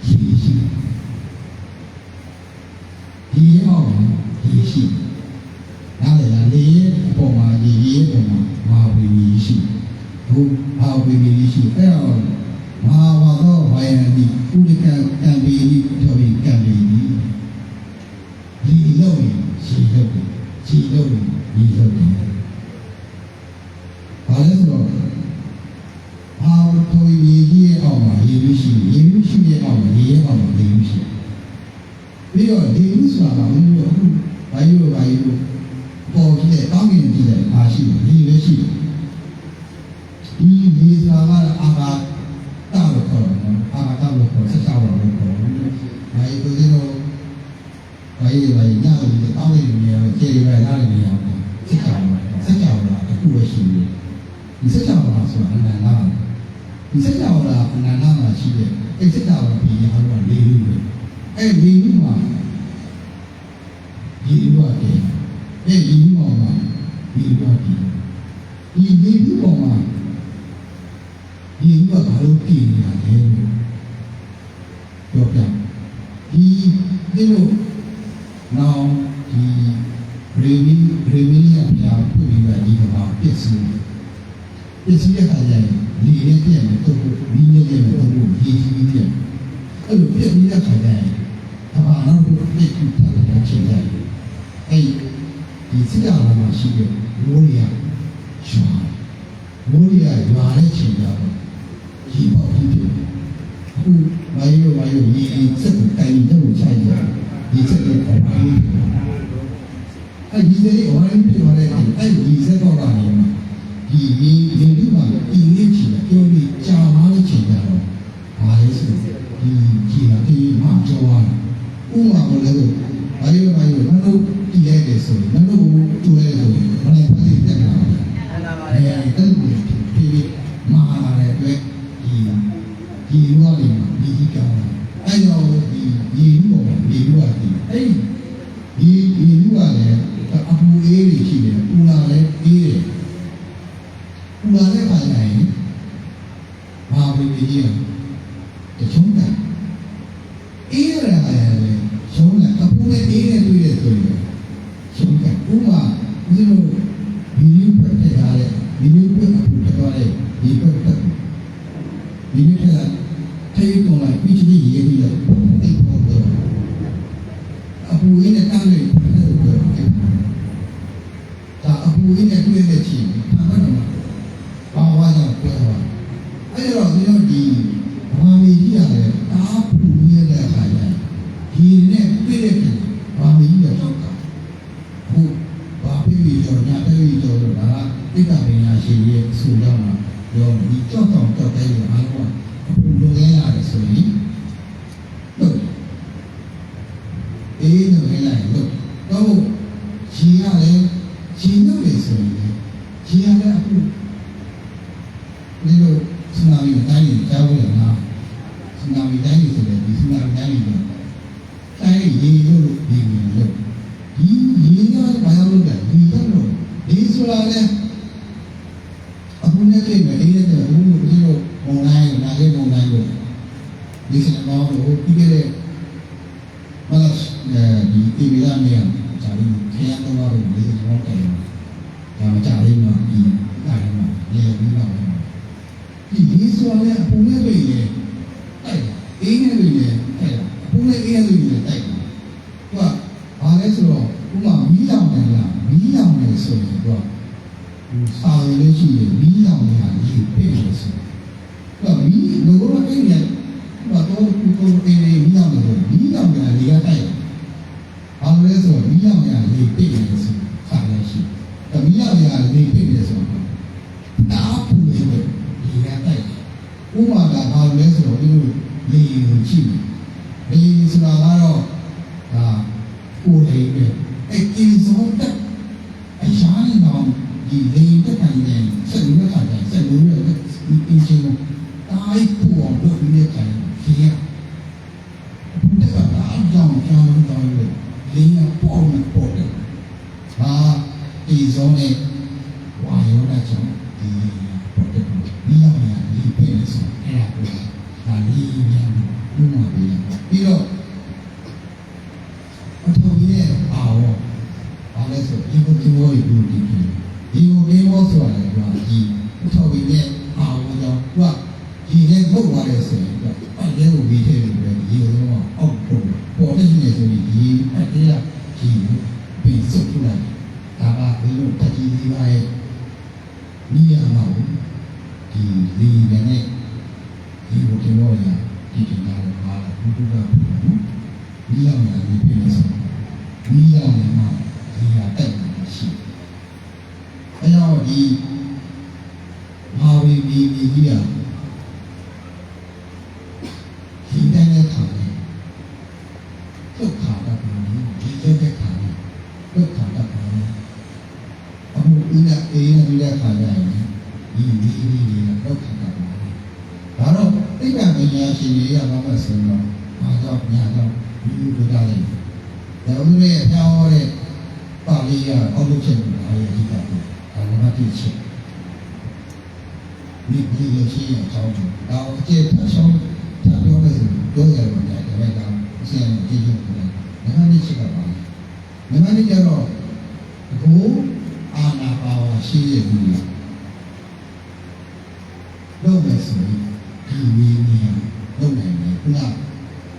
E: ရှိဒီအောင်ရှိနားလာလေပေါ်မှာဒီပေါ်မှာမာဝီရှိဘုဟာဝီရှိအဲ့တော့မာဝါတော့ဝိုင်းဒီဥဒကကံပီဒီတော်ပြီးကံပီဒီလုံးရှိလို့ဒီလုံးဒီလုံးဘာလဲဆိုတော့ဘာတော်ရေးကြီးအောင်မှာရေးရှိရဲ့အောင်မှာရေးအောင်မှာရေးရှိပြီးတော့ဒီဥစ္စာကဘယ်လိုဘာယူပေါ်ကြည့်တဲ့ကောင်းကင်ကြည့်တဲ့အားရှိဒီလည်းရှိဒီလေးစားကအာဃာတောက်လို့ခေါ်တယ်အာဃာတောက်လို့ခေါ်ဆက်ချောက်လို့ခေါ်တယ်ဘာယူကိုဒီလိုဘာယူညောင်းဒီတောင်းနေနေရကျေရလာနေရဆက်ချောက်လာအခုပဲရှိတယ်ဒီဆက်ချောက်လာဆိုတာအနန္တဒီဆက်ချောက်လာအနန္တမှာရှိတဲ့အဲ့ဆက်ချောက်လာပြီးဟာတော့လေးလူပဲအဲ့ဒီလူမှာဒီလူကတည်းအဲ့ဒီလူမှာဒီလူကတည်းဒီလူပေါ်မှာဒီလူကဘာလို့ကြည့်နေရလဲပြောပြဒီလိုနောက်ဒီရေမီရပြပြပြီးဒီကဘာပြည့်စုံတဲ့ခါကျရင်ဒီရဲ့ပြည့်မယ်တော့ဒီရဲ့ပြည့်မယ်တော့ဒီကြီးပြည့်အဲ့လိုပြည့်ပြီးတဲ့ခါကျရင်ဘာလို့ပြည့်ပြီးတာလဲချိန်ရတယ်အဲ့ဒီစိတ်ဓာတ်မှာရှိတဲ့မိုးရရွာရွာတဲ့ချိန်တော့ဒီပေါ့ဒီပြည့်အခုဘာလို့ဒီစက်ကိုတိုင်တော့ချိုက်တယ်ဒီစက်ကိုဘာလို့အဲ့ဒီစက်ကိုဘာလို့ပြသွားလဲအဲ့ဒီစက်တော့ကနေမှာဒီလူမှာဒီနေ့ချင်တယ်ပြောပြီးကြာမှလည်းချင်တယ်တော့ဘာလဲဆိုဒီကြီးတာဒီမှာကြောက်ဥမာဘယ်လိုဘာလို့မလို့ဒီရဲတယ်ဆိုရင်မလို့တူရဲဆိုရင်ဘာလဲဖတ်တက်လာတယ်အဲ့ဒါဒီမာလာတဲ့အတွက်ဒီလူကလည်းဒီကြီးကောင်းအဲ့တော့ဒီလူကအဲ့ဒီလူကလည်းအပူအေးတွေရှိတယ်ပူလာလည်းအေးတယ်ပူလာတဲ့ခါကျရင်ဘာဖြစ်ဖြစ်ကြီးတချုံးတယ်အေးရတယ်ချုံးတယ်အပူနဲ့အေးနဲ့တွေ့တဲ့ဆိုရင်ချုံးတယ်ဥမာဒီလိုဗီဒီယိုဖတ်တဲ့အားနဲ့ဗီဒီယိုဖတ်အပူတက်သွားတဲ့ဒီဖတ်တက်ဗီဒီယိုဖတ်ထဲကုန်လိုက်ပြီးချင်းရေးပြီးတော့တိတ်ပေါ်တော့အပူရင်းနဲ့တန်းနေတယ်ဒါအပူရင်းနဲ့တွေ့တဲ့ချိန်ဘာမှမဘာဝါကြောင့်ပြောတာအဲ့တော့ဒီဘာမီကြီးရတယ်တားပူရတဲ့အခါကျဒီနဲ့တွေ့တဲ့ချိန်ဘာမီကြီးရတော့ဟုတ်ဘာဖြစ်ပြီးတော့ညာတဲ့ပြီးတော့ဒါကတိတ်က ရှင်ရဲ့အဆိုကြောင့်မှာရောဒီကြောက်တောင်ကြောက်တဲ့အားကောအခုလိုလဲရတယ်ဆိုရင်လို့အေးလို့လဲလိုက်လို့တော့ရှင်ရတယ်ရှင်လို့လေဆိုရင်ရှင်ရတဲ့အခုဒီလိုစနာမီတိုင်းကိုကြားလို့လားစနာမီတိုင်းကိုဆိုတယ်ဒီစနာမီတိုင်းကိုတိုင်းရေလို့ဒီလို့ဒီရေကဘာလို့လဲဒီတော့ဒီဆိုတာလေအခုနဲ့တွေ့မယ်ဒီနဲ့တွေ့ဘူးဒီလိုအွန်လိုင်းနားလေးအွန်လိုင်းကိုဒီစနမောင်းကိုပြီးခဲ့တဲ့မလားဒီ TV လာနေရဂျာရီခရမ်းတော့လို့ဒီတော့တယ်ဒါမှဂျာရီမှာဒီအားလုံးမှာလေပြီးတော့ဒီဆိုတာလေအခုနဲ့တွေ့ရင်တိုက်အေးနဲ့တွေ့ရင်တိုက်အခုနဲ့အေးနဲ့တွေ့ရင်တိုက်သူကဘာလဲဆိုတော့ဥမာမီးလောင်တယ်လားမီးလောင်တယ်ဆိုရင်တော့စာရင်းလေးရှိရင်မီးလောင်နေတာဒီပြည့်လို့ဆိုတော့မီးလောကအဲ့ဒီကတော့ကိုအေးမီးလောင်တယ်မီးလောင်နေတာဒီကတိုက်ဘာလဲဆိုတော့မီးလောင်နေတာဒီပြည့်လို့ဆိုစာရင်းရှိတယ်မီးလောင်နေတာဒီပြည့်လို့ဆိုတော့တားပူနေတယ်ဒီကတိုက်ဥမာကဘာလဲဆိုတော့ဒီလိုလေကိုကြည့်လေဆိုတာကတော့ဒါကိုယ်လေးပဲအဲ့ဒီစုံတဲ့အရာနဲ့တော့ဒီလေတက်ခံနေဆက်လို့ခါတယ်ဆက်လို့ရတဲ့ဒီအင်းချင်းတိုင်းပူအောင်လုပ်ပြီးတဲ့ခိုင်ကြီးရဘုဒ္ဓဘာသာအကြောင်းကြောင်းတော့လေရပေါ်နေပေါ်တယ်ဟာဒီစုံနဲ့ဝါယောတဲ့ကြောင့်ဒီပေါ်တယ်ဒီလောက်ရဒီပြည့်နေဆိုအဲ့ဒါကိုဒါလေးမြန်လို့မှာပြီးတော့အထောက်ရဲ့အာဝဘာလဲဆိုဒီကိုဒီဝေးဘူးဒီကိုဒီဝေးဆိုတာကဒီအထောက်ရဲ့အာဝကြောင့်သူကဒီနဲ့ပုတ်သွားတယ်ဆိုရင်အဲ့ဒီကိုပြီးထဲလို့ပဲဒီလိုတော့အောက်ပေါ်ပေါ်နေနေဆိုရင်ဒီအဲ့ဒီကဒီပြီးစုပ်လိုက်ဒါကဘယ်လိုတတိဒီပါရဲ့နီးရမှာဒီဒီနဲ့ဒီကိုဒီဝေးရဒီဒီနာမှာဘုရားဘူးဒီလောက်များဒီပြည့်စုံဒီလောက်များဒီဟာတက်နေရှိအဲတော့ဒီဘာဝီကြီးကဒီတိုင်းနဲ့ထားတယ်ဒုက္ခတာပါဒီတဲ့ခါနဲ့ဒုက္ခတာပါအခုဦးရအေးနေတဲ့ခါကျရင်ဒီဒုက္ခတာပါဒါတော့အိဗံပညာရှင်တွေရပါမယ်ဆိုတော့အားကြောင့်ညာကြောင့်ဒီလိုပြောကြတယ်။ဒါဥပဒေအပြောင်းတဲ့ပါဠိရအောက်လို့ဖြစ်နေတာရဲ့အဓိကဒါကမှတိချက်ဒီလိုရှိရင်အကြောင်းဒါအကျေဖတ်ဆုံးသာပြောမယ်ဆိုပြောရလို့ရတယ်ဒါပေမဲ့အစီအမံကြည့်လို့ရတယ်။ဒါမှတိချက်ကပါလေ။ဒါမှတိကျတော့အခုအာနာပါဝါရှိရဲ့လူလို့မယ်ဆိုရင်ဒီနည်းလုပ်နိုင်တယ်ခုန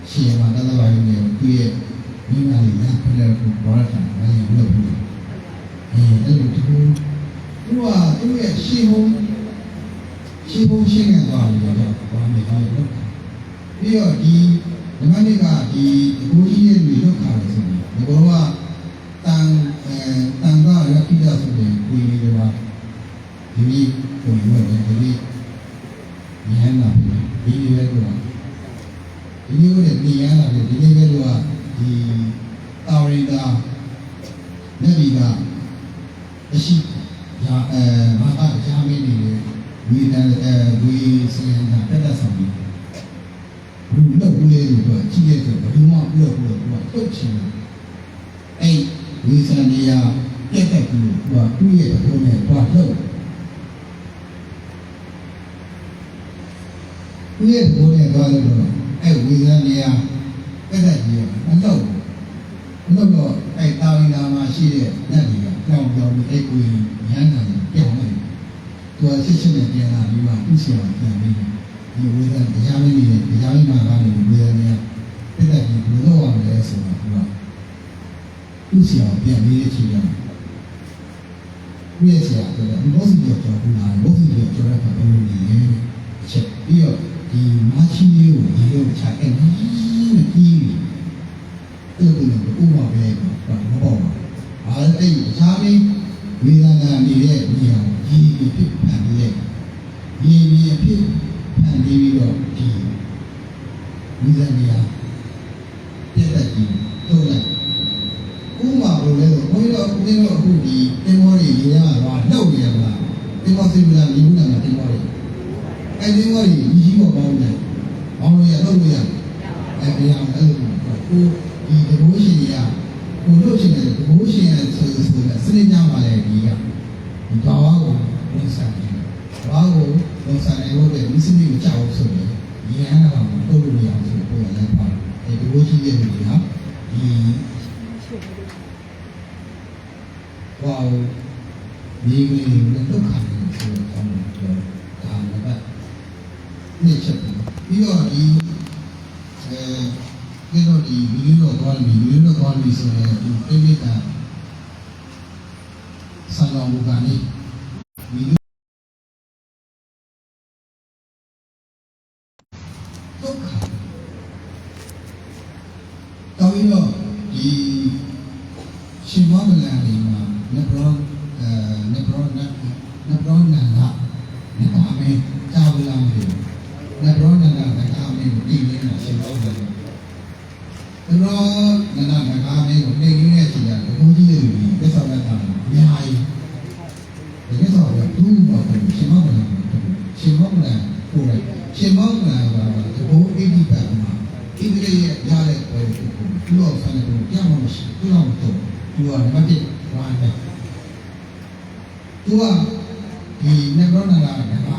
E: ရှင်မာတသဘာယနဲ့သူရဲ့မိနာလေးနဲ့ပြည့်ကိုဘောရတာလည်းလုပ်ဘူးအဲ့လိုသူကသူရဲ့ရှင်ဘုံရှင်းသွားတယ်တော့ဘာမှမလုပ်ဘူးပြီးတော့ဒီဓမ္မနည်းကဒီကိုကြီးရဲ့လူလောက်ခါတယ်ဆိုရင်ဒီဘောကတန်ကရခိတာဆိုတဲ့ကိုကြီးတွေပါဒီကိုရွယ်တယ်ဒီဉာဏ်လာပြီဒီလိုပဲဒီလိုနဲ့ဉာဏ်လာပြီဒီလိုပဲလို့ဒီတာဝရိတာနေဗီကအရှိညာမာတာဂျာမင်းတွေဝိနဝိစင်တာတက်တာဆောင်ပြီးဘူးလို့ဘူးလေလို့ကြည့်ရတဲ့ဘယ်မှမလုပ်ဘူးလို့ထုတ်ချင်တယ်အဲ့ဝိစံနေရတက်တက်ပြီးတော့သူ့ရဲ့ဘုံနဲ့တော့ထုတ်သူ့ရဲ့ဘုံနဲ့တော့လို့အဲ့ဝိဇ္ဇာနေရာတက်တက်ကြီးမလုပ်တော့အဲ့တာဝိနာမှာရှိတဲ့ညက်ကြီးကကြောင်ကြောင်အဲ့ကိုရမ်းတာပြောင်းလိုက်သူကစစ်စစ်နဲ့ပြန်လာပြီးမှသူ့ဆီမှာပြန်ပြီးဒီဝိဇ္ဇာတရားမင်းကြီးနဲ့တရားမင်းမှာကနေဝိဇ္ဇာနေရာတက်တက်ကြီးဘယ်လိုလုပ်ရမလဲဆိုတော့သူဆီမှာပြန်ပြီးတဲ့ချိန်မှာပြည့်စရာတယ်ဘောစီပြောကြောဘူးလားဘောစီပြောကြောတဲ့ဘယ်လိုလဲချက်ပြီးတော့ဒီမာချီလေးကိုဒီလိုချအဲ့ဒီကြီးအဲ့ဒီဥပမာပဲတော့မပေါ့ပါအဲ့ဒီအခြားပြီးဝေဒနာနေတဲ့နေရာကြီးဖြစ် ဖြစ်ဖန်တီးပြီးတော့ဒီဝိဇ္ဇာတရားပြတ်တတ်ပြီးတော့လိုက်ဥမာဘယ်လိုလဲဆိုဘုန်းကြီးတို့အခုဒီတင်မောတွေရရတော့နှုတ်နေရမလားတင်မောစီမလာမြင်ဘူးလားတင်မောတွေအဲ့တင်မောတွေကြီးပေါ်ပေါင်းတယ်ပေါင်းလို့ရတော့လို့ရအဲ့ဒီအောင်အဲ့လိုကိုဒီတဘိုးရှင်ကြီးကကိုလို့ရှိတယ်တဘိုးရှင်ရဲ့ဆိုစနစ်ကြပါလေဒီကဒီဘာဝကိုဝန်စားတယ်ဘာကိုဝန်စားတယ်လို့လည်းမိစမိကိုကြောက်ဆိုတယ်ဒီဟန်ကတော့တို့လို့ရအောင်ဆိုတော့လည်းပါဒီတဘိုးကြီးရဲ့လူကဒီဝါဒီကလေးနဲ့ဒုက္ခနဲ့ဆိုတော့ဒါမှမဟုတ်နေ့ချက်ပြီးတော့ဒီဒီတော့ဒီဗီဒီယိုသွားပြီဆိုရင်ဒီပြိတ္တာဆန္ဒမူကနေဗီဒီယိုဒုက္ခတော်ပြီးတော့ဒီရှင်မောဂလန်ဒီမှာနဘရောနာနဘာမေတာဝလာမေနဘရောနာနကာမေဒီလေးနဲ့ရှင်မောဂလန်တော့နာနာကာမေကိုနေရင်းနဲ့ကြည့်ရတယ်ဘုန်းကြီးတွေပြဿနာတာအများကြီးဒီတော့ဘူးတော့ရှင်မောဂလန်ကိုယ်ရှင်မောဂလန်ကဘုန်းအိဒီပတ်မှာဣတိရဲ့ရတဲ့ဘယ်လိုသူ့အောင်ဆန်းတယ်ကြောက်မှမရှိသူ့အောင်တော့သူကမပြည့်ဝမ်းတယ်သူကဒီနဘရောနာကာ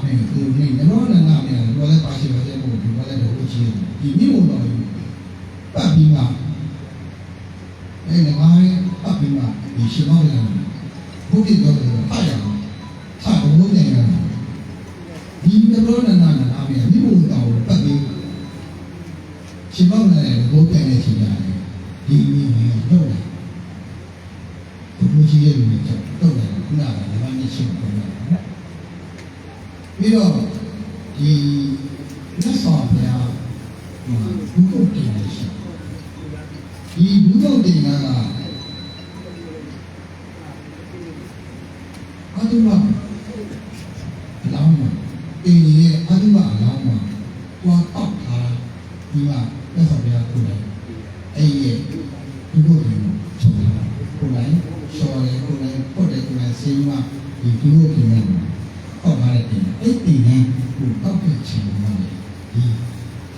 E: မေကိုနေနဘရောနာကာမေကိုလည်းပါရှိပါတယ်ဘုရားကလည်းဘုရားကြီးဒီမြို့တော်ပတ်ပြီးမှအဲ့ဒီမှာပတ်ပြီးမှဒီရှင်မောဂလန်ဘုရားတော်ကိုဖတ်ရအောင်ဖတ်ဖို့နေရတယ်ဒီနဘရောနာကာမေမြို့တော်ကိုပတ်ပြီးရှင်မောဂလန်ကိုဘုရားနဲ့ချိန်ရတယ်ဒီမြို့တော့တယ်ဘုရားကြီးရဲ့လူတွေတော့တယ်ခုနကလည်းမင်းရှိတယ်နော်ပြီးတော့ဒီလက်ဆောင်ဘုရားဘုကုတ်တင်နေရှိဒီဘုကုတ်တင်ကအတုမအလောင်းမှာတင်ရဲ့အတုမအလောင်းမှာတွားပေါက်ထားဒီမှာလက်ဆောင်ဘုရားကိုလည်းအဲ့ရဲ့ဘုကုတ်တင်ချုပ်တာကိုလည်းရှော်တယ်ကိုလည်းပုတ်တယ်ကိုလည်းစိမ်းမဒီဘုကုတ်တင်နေအောက်မှာလည်းတင်အဲ့ဒီနဲ့ဟိုတောက်တဲ့ချိန်မှာဒီ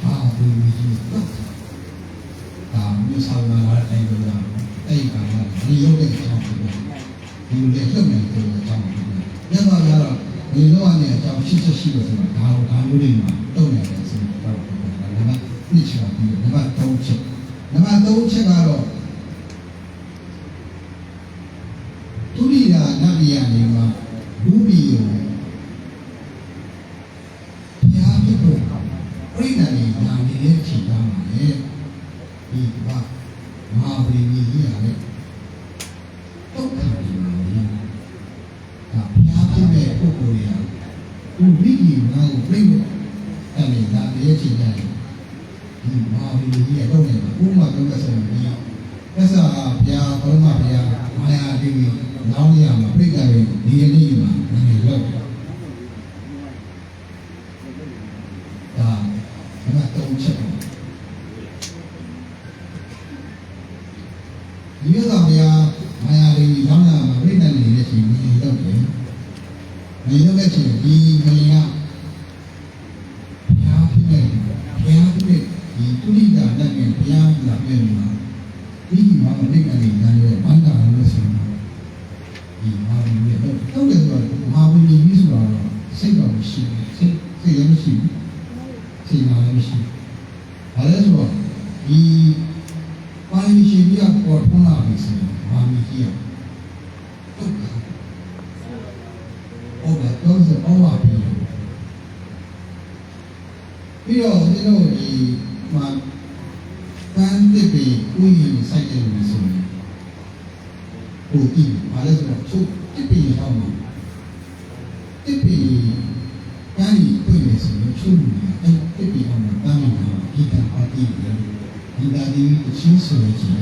E: ဟာဒီကြီးတော့ဒါမျိုးဆောင်လာတဲ့အတိုင်းတော့အဲ့ဒီကဒီရုပ်တဲ့အကြောင်းပေါ့ဒီလိုလေလှုပ်နေတဲ့အကြောင်းပေါ့ညမှာကတော့ဒီလိုအနေအကြောင်းရှိချက်ရှိလို့ဆိုတာဒါမျိုးတွေမှာတုံ့ရတယ်ဆိုတော့ဒါကနှစ်ချက်ပြီးနံပါတ်3ချက်ကတော့သူရိယာနတ်ပြည်အနေမှာလူပြည်ကိုဘုရားဖြစ်ဖို့ပြိဋ္ဌာန်ကြီးညာနေတဲ့ချိန်သားမှာလေဒီကမဟာဗေဒီကြီးရတယ်ဒုက္ခတွေမှာလေဒါဘုရားဖြစ်တဲ့ပုဂ္ဂိုလ်ရာသူမိကြီးငါ့ကိုပြိဋ္ဌာန်အဲ့ဒီညာနေတဲ့ချိန်သားဒီမဟာဗေဒီကြီးရတော့နေတာဥပမာပြောတဲ့ဆိုရင်ဒီသက်သာဘုရားဘုရားဘုရားမာယာတိနောင်ရမှာပြိဋ္ဌာန်ကြီးဒီနေ့မှာနေလို့ဒါနံပါတ်3ချက်ဒီလိုသာများမာယာတိနောင်ရမှာပြိဋ္ဌာန်ကြီးရဲ့ချိန်နေလို့တယ်နေလို့တဲ့ချိန်ဒီမင်းကဘုရားဖြစ်တဲ့ဒီတုရိတာနဲ့ဘုရားလာပြန်မှာဒီမှာပြိဋ္ဌာန်ကြီးညာရဲ့ဘန္တာလို့ဆိုတော့ဒီမာဝီရဲ့တော့တယ်ဆိုတော့မာဝီကြီးဆိုတော့စိတ်တော်မရှိဘူးစိတ်လည်းမရှိဘူးစိတ်လည်းမရှိဘူးဘာလဲဆိုတော့ဒီမာဝီရှိပြီးတော့ပေါ်ထွန်းလာပြီဆိုရင်မာဝီကြီးရောတော့ဆိုအော်ပါပြီပြီးတော့ဒီလိုဒီမှာပန်းတစ်ပင်ဥယျာဉ်စိုက်တယ်လို့ဆိုရင်ဟိုဒီဘာလဲဆိုတော့ချုပ်တစ်ပင်ရောက်မှာတစ်ပင်ပန်းကြီးပွင့်နေဆိုရင်ချုပ်နေအဲ့တစ်ပင်အောင်မှာပန်းကြီးမှာဒီကပါတီလေဒီကဒီအချင်းဆိုရင်ကြီး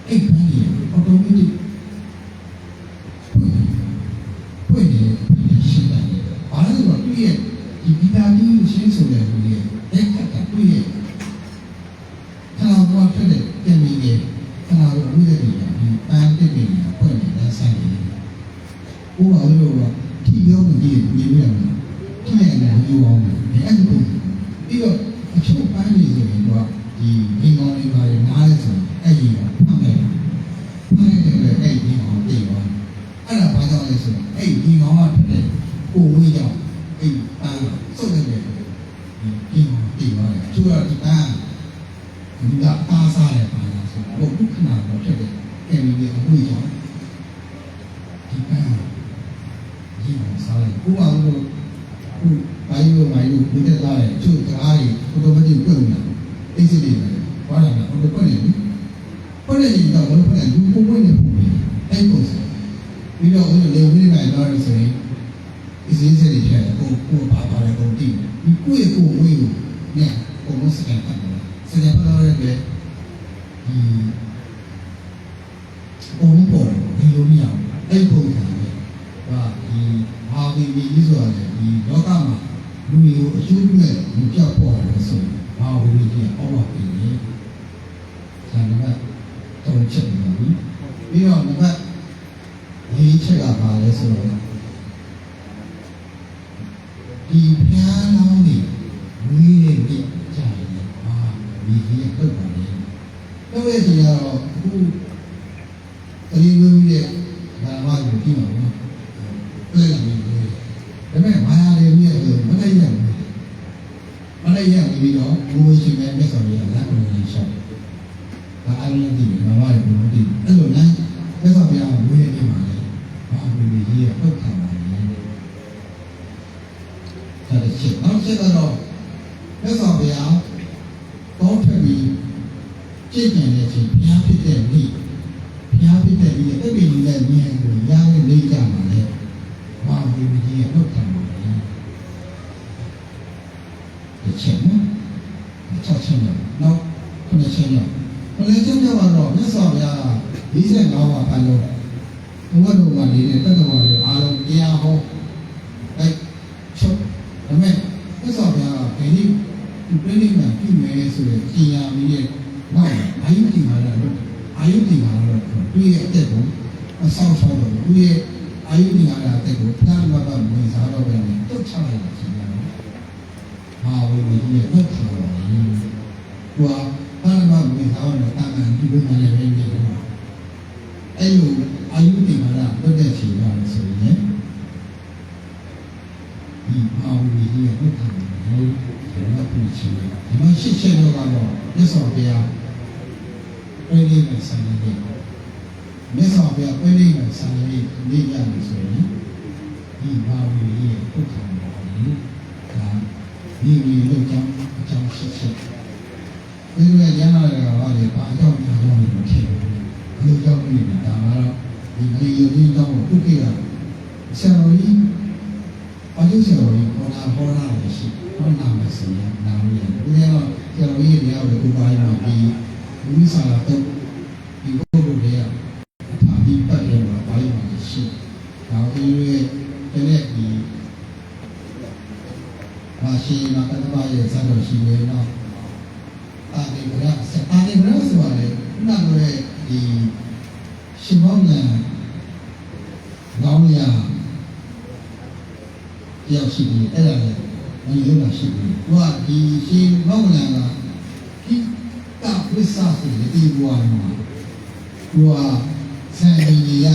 E: အဲ့ပန်းကြီးအော်တိုမက်တစ်ပွင့်နေရှိတယ်ဘာလဲဆိုတော့သူ့ရဲ့ဒီ ဒီတာကြီးရှင်းဆိုတဲ့လူရဲ့လက်ခတ်တာတွေ့ရဲ့ခဏတော့ဖြစ်တဲ့ပြင်ပြီးရဲ့ခဏတော့ဝိရတိကဒီပန်းတစ်ပြင်ကဖွင့်နေတဲ့ဆိုင်ကြီးဥပမာလို့ကဒီပြောမှုကြီးမြင်ရတယ်ဒီရဲ့လည်းယူအောင်တယ်အဲ့ဒီပြီးတော့အချို့ပန်းကြီးဆိုရင်တော့ဒီမိငေါင်းလေးပါလေနားလဲဆိုအဲ့ဒီတော့ဖတ်မယ်ဖတ်တယ်လေအဲ့ဒီမိငေါင်းတည်သွားအဲ့ဒါဘာကြောင့်လဲဆိုတော့အဲ့ဒီမိငေါင်းကဖြစ်တဲ့ကိုဝေးကြောင့်အဲ့ဒီပန်းစုပ်တယ်ဒီမိငေါင်းတည်သွားတယ်သူကဒီပန်းဒီကအားစားတယ်ပါလားဆိုတော့ဒုက္ခနာတော့ဖြစ်တယ်ကဲဒီအဝေးကြောင့်ဒီပန်းဒီမှာစားတယ်ဥပမာလို့ဘာလို့မိုင်းလို့ဒီတက်လာတယ်သူ့ကားကြီးအော်တိုမက်တစ်ပြုတ်နေတာအိတ်စစ်တွေဘာလဲအော်တိုပတ်နေပြီပတ်နေရင်တော့ဘာလို့ပတ်နေလူပုံပွင့်နေပုံပြီအဲ့ပုံစံပြီးတော့လေဝိနည်းနိုင်တော့ဆိုရင်အစင်းစစ်တွေထဲကိုဘာလဲကိုတိဒီကိုယ့်ကိုဝေးကိုနဲ့ကိုမစကန်ပတ်တယ်စကန်ပတ်တော့လည်းဒီဘုံပေါ်ဒီလိုမရဘူးအဲ့ပုံစံပဲဟာဒီဟာဒီကြီးဆိုတာလေဒီလောကမှာလူတွေကိုအကျိုးပြုတဲ့မပြောက်ပေါ်တယ်ဆိုရင်ဘာဝိနည်းအောက်ပါပြီ။ဆန္ဒကတော့ချက်နေပြီ။ပြီးတော့ငါကဒီချက်ကပါလဲဆိုတော့ဒီပြန်လောင်းနေဝီးရဲ့ကြကြာနေပါဒီကြီးပုတ်ပါလေ။တော့ရဲ့ဒီကတော့အခုအလေးဝီးရဲ့ဘာမှမကြည့်ပါဘူး။ပြန်လာနေတယ်။ဒါပေမဲ့မာယာလေးကြီးရဲ့မလိုက်ရဘူး။မလိုက်ရပြီးတော့ဘုံရှိမဲ့မြတ်စွာဘုရားလက်ကိုလေးရှောက်။ဒါအားလုံးဒီမှာဘာလို့ဘုံဒီအဲ့လိုလဲမြတ်စွာဘုရားဝေးနေမှာလေ။ဘာဝေးကြီးရဲ့ပုတ်ခံပါလေ။ဒါတစ်ချက်နောက်ချက်ကတော့မြတ်စွာဘုရားတောထပြီးကြည်ကျင်တဲ့ချိန်ဘုရားဖြစ်တဲ့နေ့ဘုရားဖြစ်တဲ့နေ့တပိနဲ့ဉာဏ်ကိုရတဲ့နေကြမှာလေ။ဘာဝေးကြီးရဲ့ပုတ်ခံပါလေ။ဒီချက်နော်6ချက်နော်9ချက်နော်9ချက်ကတော့မြတ်စွာဘုရား45ပါးဖန်လို့ဘုရားတော်မှာနေတဲ့တက္ကဝါတွေအားလုံးတရားဟောအဲ့ချုပ်ဒါမဲ့မြတ်စွာဘုရားကဒီပြိဋိဘံပြုမယ်ဆိုတဲ့ကြည်ရမီးရဲ့နောက်အာယုတိမာရလို့အာယုတိမာရလို့တွေ့ရဲ့အတက်ကိုအဆောင်ဆောင်တော့တွေ့ရဲ့အာယုတိမာရအတက်ကိုဘုရားမဘဝင်စားတော့ပဲတုတ်ချလိုက်တာရှိတယ်ဘာဝိနည်းရဲ့ဟုတ်ပါဘူး။ကွာဘာမှမဝင်ဆောင်တော့တာကန်ဒီလိုမှလည်းပဲနေတယ်။အဲ့လိုအာယုတိမာရလွတ်တဲ့ချိန်ပါဆိုရင်ဒီဘာဝိနည်းရဲ့ဟုတ်ပါဘူး။ဒီမှာပြည့်ချင်တယ်။ဒီမှာရှစ်ချက်တော့ကတော့မြတ်စွာဘုရားပြည့်နေဆံနေတယ်။မြတ်စွာဘုရားပြည့်နေဆံနေနေကြတယ်ဆိုရင်ဒီဘာဝိနည်းရဲ့ဟုတ်ပါဘူး။ဒါဒီလိုကြောင့်အကြောင်းရှိချက်ဒီလိုရမ်းလာတယ်ကဘာလဲဘာကြောင့်ဒီလိုမျိုးဖြစ်လဲဒီကြောင့်ဒီဒါကတော့ဒီလေယုံကြည်ကြောင့်ဒုက္ခရဆရာတော်ကြီးအကျိုးဆရာတော်ကြီးဟောလာလို့ရှိဟောလာမယ်ဆိုရင်နာမည်ဒီကတော့ဆရာတော်ကြီးတရားကိုဥပါယမှာပြီးဝိစာလာတော့ဒီဘုရားတွေကအထာဒီပတ်တယ်မှာဘာလို့မှရှိဒါဒီရဲ့တဲ့ဒီဘာရှိမှာတမရဲ့ဇာတော်ရှိနေတော့အာဒီဘရာဆိုတာလေနာမည်ဒီရှင်မောင်ညာနောင်ညာရောက်ရှိပြီးအဲ့ဒါလေမယုံတာရှိပြီးသူကဒီရှင်မောင်ညာကဒီကဝိစာဆိုတဲ့ဒီဘဝမှာသူကဆံရည်ရ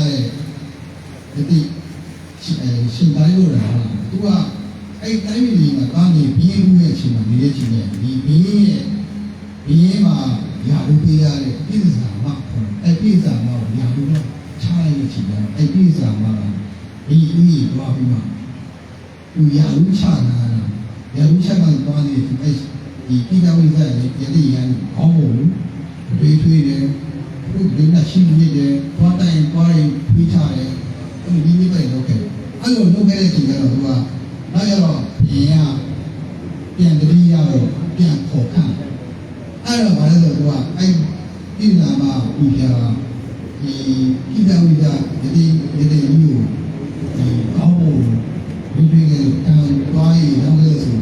E: တဲ့ဒီရှင်တိုင်းလို့လားသူကအဲ့တိုင်းပြည်မှာတာနေပြင်းမှုရဲ့အချိန်မှာနေတဲ့ချိန်နဲ့ဒီဘင်းမှာရာလူပေးရတဲ့ပြည်စာမှာအဲ့ပြည်စာမှာရာလူတော့ချားရတဲ့ချိန်မှာအဲ့ပြည်စာမှာဒီဦးသွားပြီးမှသူရာလူချနာရာလူချကနေသွားနေအဲ့ဒီပြည်တော်ဝိဇ္ဇာရဲ့ယတိရန်ဟောင်းဘူးထွေးတယ်ဘုရားရှိနေတယ်သွားတိုင်းသွားရင်ထွေးချတယ်အဲ့ဒီမိပဲလုပ်ခဲ့အဲ့လိုလုပ်ခဲ့တဲ့ချိန်ကတော့သူကနောက်ရတော့ပြန်တတိယတော့ပြန်ခေါ်ခန့်အဲ့တော့ဘာလဲဆိုတော့အဲ့ဒီနာမဥပြာဒီဣဒဝိဒယတိမျိုးဒီအောက်ဒီတွေကံသွားရည်နောက်လဲဆို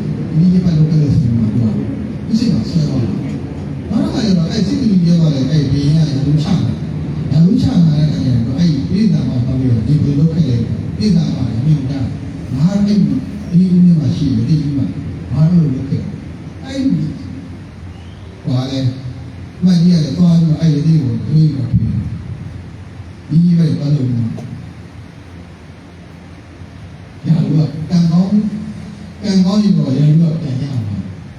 E: ပြီးတော့ပြန်ရအောင်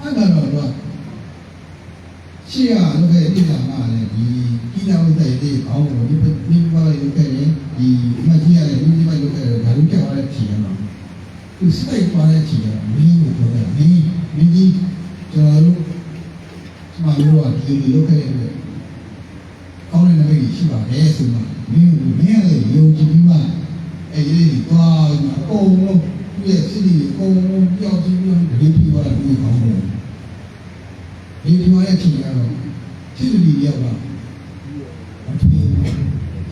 E: အဲ့ဒါတော့ရှေ့ကလုပ်ခဲ့တဲ့ပြည်သာမှာလည်းဒီပြည်သာဥစ္စာတွေအောင်းလို့ဒီဘာလို့လုပ်ခဲ့လဲဒီမကြီးရတယ်ဒီဘာလုပ်ခဲ့လဲဒါလို့ကြောက်ရတဲ့ဖြေရတော့သူစတိုက်သွားတဲ့ဖြေရတော့မင်းကိုပြောတယ်မင်းကြီးကျွန်တော်တို့မလို့ကဒီလိုလုပ်ခဲ့တဲ့ကောင်းတဲ့နမိတ်ရှိပါတယ်ဆိုမှမင်းလည်းယုံကြည်ပြီးမှအဲ့ဒီသွားအကုန်လုံးသူ့ရဲ့စိတ်တွေအကုန်လုံးပြောင်းပြီးတော့ဒီလိုပြောတာဒီကောင်းတယ်ဒီလိုရဲ့ဖြေရတော့စိတ်တွေရောက်လာအထင်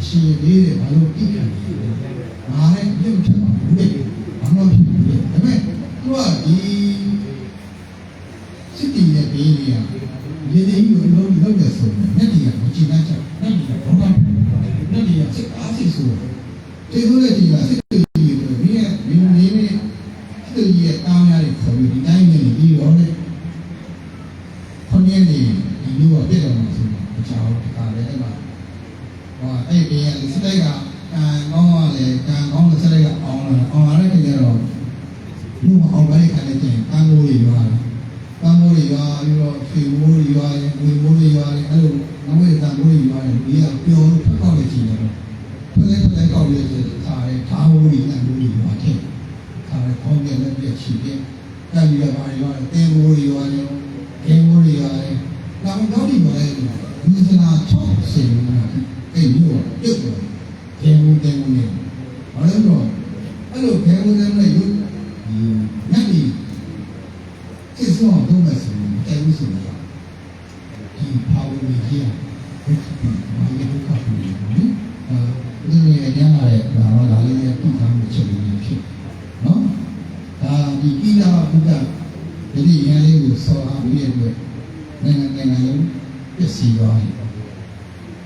E: ရှင်လေးတွေဘာလို့တိခံလဲငါလည်းပြုတ်ချင်ပါဘူးလေဘာမှဖြစ်ဘူးလေဒါပေမဲ့သူကဒီစိတ်တွေနဲ့ဘေးတွေကရေတွေကြီးကိုလုံးလောက်တဲ့ဆိုရင်လက်တွေကမကြည့်နိုင်ချင်လက်တွေကဘာမှလက်တွေကစိတ်အားစိတ်ဆိုတေဆိုးတဲ့ဒီကစိတ်တွေကြီးကိုဒီရဲ့ဒီနေနဲ့စိတ်ကြီးရဲ့တားများတွေခေါ်ပြီးဒီတိုင်းနေပြီးတော့လေခွန်ရဲ့နေဒီလိုကပြည့်တော်မှာဆိုတော့အချောင်းဒါလည်းအဲ့မှာဟောအဲ့ဒီစတိုက်ကကံကောင်းကလည်းကံကောင်းတဲ့စတိုက်ကအောင်လာတဲ့ကြတော့လူမအောင်ပါလေခါနဲ့ကျရင်ကံမိုးတွေရွာကံမိုးတွေရွာပြီးတော့ဖေမိုးတွေရွာတယ်ဝေမိုးတွေရွာတယ်အဲ့လိုနောက်ဝေကံမိုးတွေရွာတယ်ဒီကပျော်လို့ဖက်နေကြည့်တယ်ဖက်ကောက်လေးဆိုတာလေထားမိုးတွေနဲ့မိုးတွေရွာတယ်ထားတယ်ကောင်းတဲ့လက်ပြချီတယ်ကံပြီးတော့ဘာရွာတယ်တဲမိုးတွေရွာတယ်ကေမိုးတွေရွာတယ်နောက်ဒီမှာလည်းဒီစနာ6ဆင်နေတာအဲ့ဒီတော့ပြုတ်တယ်ကေမိုးနေဘာလဲတော့အဲ့လိုကေမိုးနဲ့ရုပ်ညက်ဒီစိတ်ဆောင်းတော့မယ်ဆိုရင်တဲဦးဆိုတာဒီပါဝင်ကြီးอ่ะဘာလို့ဒီကောက်နေလဲဒီနေ့ညလာတဲ့ဒါတော့ဒါလေးနဲ့ပြည်သားမှုချက်လေးဖြစ်နော်ဒါဒီကိလာဘုရားဒီရန်လေးကိုဆော်အားပြီးရတဲ့နိုင်ငံလုံးပစ္စည်းရော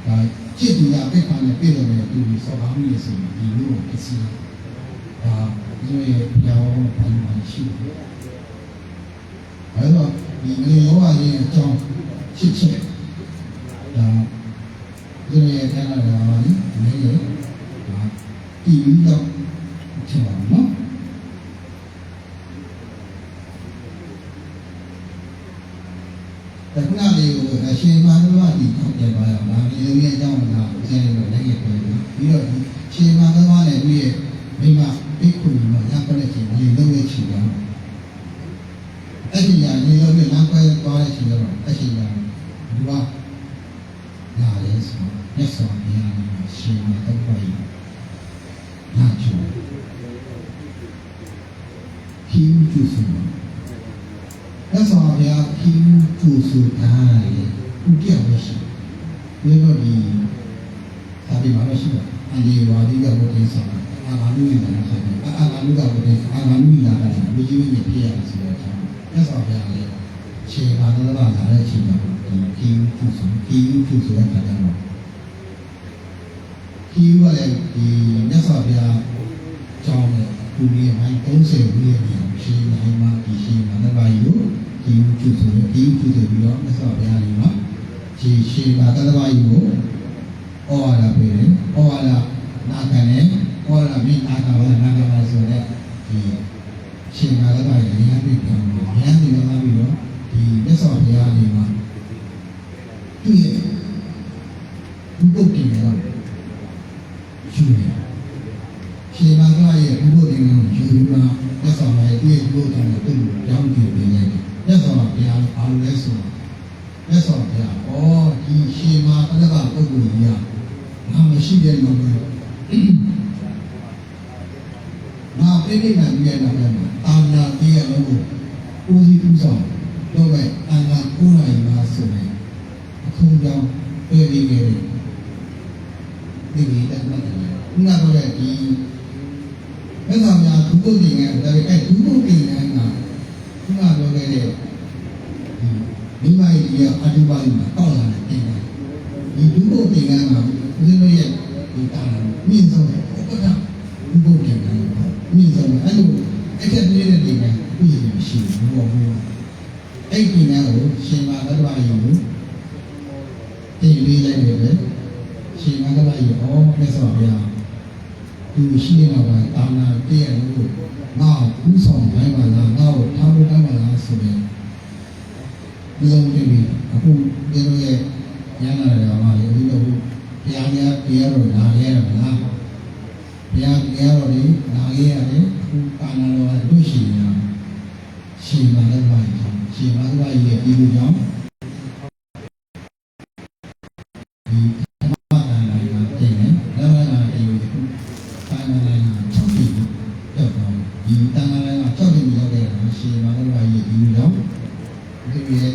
E: ဒါจิตဉာဏ်ပိတ်ပါနဲ့ပြည်တယ်သူဆော်အားပြီးရဆိုရင်ဒီလိုပစ္စည်းဒါဒီရဲ့ပြောင်းဘာမှရှိတယ်အဲ့တော့ဒီနေရောရဲ့အကြောင်းချစ်ချက်ဒါဒီရဲ့ထဲလာတာပါလေနေရဒါဒီတော့ချင်ပါနော်တခဏလေးကိုအရှင်မန္တဝတိထောက်ပြပါရအောင်ဒါဒီလိုရဲ့အကြောင်းကဆင်းလို့လည်းခဲ့ပြီးတော့ဒီရှင်မန္တဝနဲ့သူ့ရဲ့မိမပိခုညီမရပါတဲ့ချိန်ဒီလုံးရဲ့ချိန်ပါအဲ့ဒီညာဒီလိုနဲ့လမ်းခွဲသွားတဲ့ချိန်တော့အဲ့ဒီညာဒီကလာရဲဆိုမြတ်စွာဘုရားရှင်မတ္တဝါကြီးနာချူခီးကျူစုမြတ်စွာဘုရားခီးကျူစုထားတယ်ဥပ္ပယမရှိဒီလိုဒီသာဒီမှာမရှိဘူးအန်ဒီဝါဒီကဘုရားဆောင်အာဂါနုလာတာဆိုတော့အာဂါနုကဘုရားအာဂါနုလာတာဘုရားကြီးပြည့်ရဆိုတော့မြတ်စွာဘုရားလည်းခြေပါတော့လာတဲ့ချိန်မှာဒီခီးကျူစုတဲ့ခါကျတော့ခီးကလည်းဒီမြတ်စွာဘုရားကြောင်းနဲ့သူကြီးမိုင်း30ဝိရမြေရှင်းနိုင်မှဒီရှင်းမှာလည်းပါယူခီးကျူစုပြီးတော့မြတ်စွာဘုရားကြီးမှာဒီရှင်းမှာတဘာယူကိုဩဝါဒပေးတယ်ဩဝါဒနာခံတယ်ဩဝါဒမင်းနာခံပါဆိုတဲ့ဒီရှင်နာလည်းပါရရမ်းပြီးပြန်တယ်ရမ်းပြီးတော့ပြီးတော့ဒီမြတ်စွာဘုရားကြီးမှာသူ့ရဲ့ဘုဒ္ဓတင်တော့ယူတယ်ရှင်နာကရဲ့ဘုဒ္ဓတင်ကိုယူပြီးမှမြတ်စွာဘုရားရဲ့ဘုဒ္ဓတင်ကိုသူ့ကိုကြောင်းပြပေးတယ်မြတ်စွာဘုရားအားလုံးလဲဆိုမြတ်စွာဘုရားဒီရှင်မာပလကပုဂ္ဂိုလ်ကြီးကငါမရှိတဲ့လူတွေငါပြိဋိဘံရဲ့နောက်မှာအာနာတိယလုံးကိုဦးစီးဦးဆောင်တော့ပဲအာနာကိုယ်တိုင်မှာဆိုရင်အခုကြောင့်တွေ့ပြီးခဲ့တယ်ဒီလိုတက်မှတ်တယ်ခုနကလည်းဒီမြတ်စွာဘုရားသူ့ကိုယ်ကြီးကဒါပေမဲ့သူ့ကိုယ်ကြီးကခုနပြောခဲ့တဲ့မိမကြီးကအတူပါမှာတောက်လာတယ်တင်တယ်ဒီဒုက္ခတင်ကမှာဦးဇင်းတို့ရဲ့ဒီတာမြင့်ဆုံးတဲ့ဘုရားဒုက္ခတင်ကမြင့်ဆုံးအဲ့လိုအဲ့တဲ့နေတဲ့တင်ကပြည့်မရှိဘူးဘောဘူးအဲ့ဒီတင်ကိုရှင်မသတ္တဝါယုံကိုတင်လေးလိုက်တယ်ပဲရှင်မသတ္တဝါယုံမြတ်စွာဘုရား ဒီရှိရတာတာနာတည့်ရလို့ငါ့ကိုဥဆောင်တိုင်းပါလားငါ့ကိုထားဖို့တိုင်းပါလားဆိုရင်ဒီလိုမျိုးအခုဒီလိုရဲ့ညနာရမှာလေဒီလိုဘုရားများတရားတော်လာရဲတာလားဘုရားတရားတော်လေးလာရဲရတယ်အခုတာနာတော်တို့ရှိနေတာရှိမှလည်းပါရှိမှလည်းပါရဲ့ဒီလိုကြောင့်ဒီဘာသာရေးကတင်တယ်လည်းလည်းတင်လို့ဘာသာရေးကချုပ်ပြီးတော့ဒီတာနာရေးကချုပ်ပြီးရောက်တဲ့ရှိမှလည်းပါရဲ့ဒီလိုကြောင့်ဒီရဲ့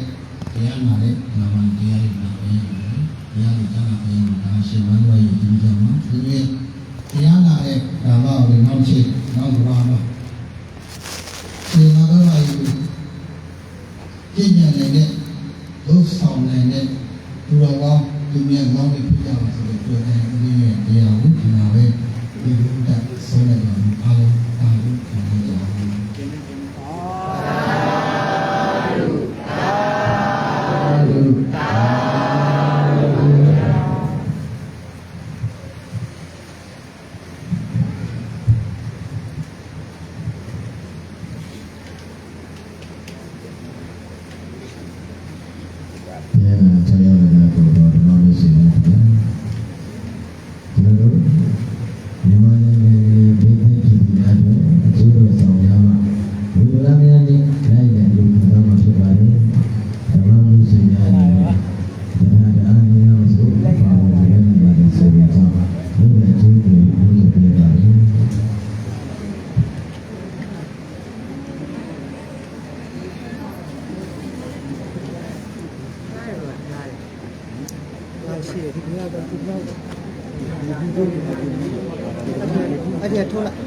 E: တရားနာတဲ့နာမတရားရည်နာပဲတရားကိုကြားနာပဲဒါရှင်မန်းဝါရဲ့ဒီကြောင့်နော်ဒီရဲ့တရားနာတဲ့နာမကိုနောက်ချက်နောက်ဘာမှရှင်မန်းဝါရဲ့ကျင့်ကြံနေတဲ့ဒုဆောင်နေတဲ့သူတော်ကောင်းသူမြတ်ကောင်းတွေဖြစ်ကြပါစေလို့ပြောတဲ့ဒီရဲ့တရားကိုဒီမှာပဲဒီလိုတက်ဆုံးနေပါအားလုံးတာလို့ခံကြပါဘူး
A: အဲ့ဒီထိုးလိုက်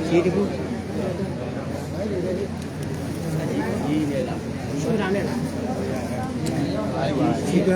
A: ခြေတကူကြီးနေလားဆူတာနဲ့လားခြေက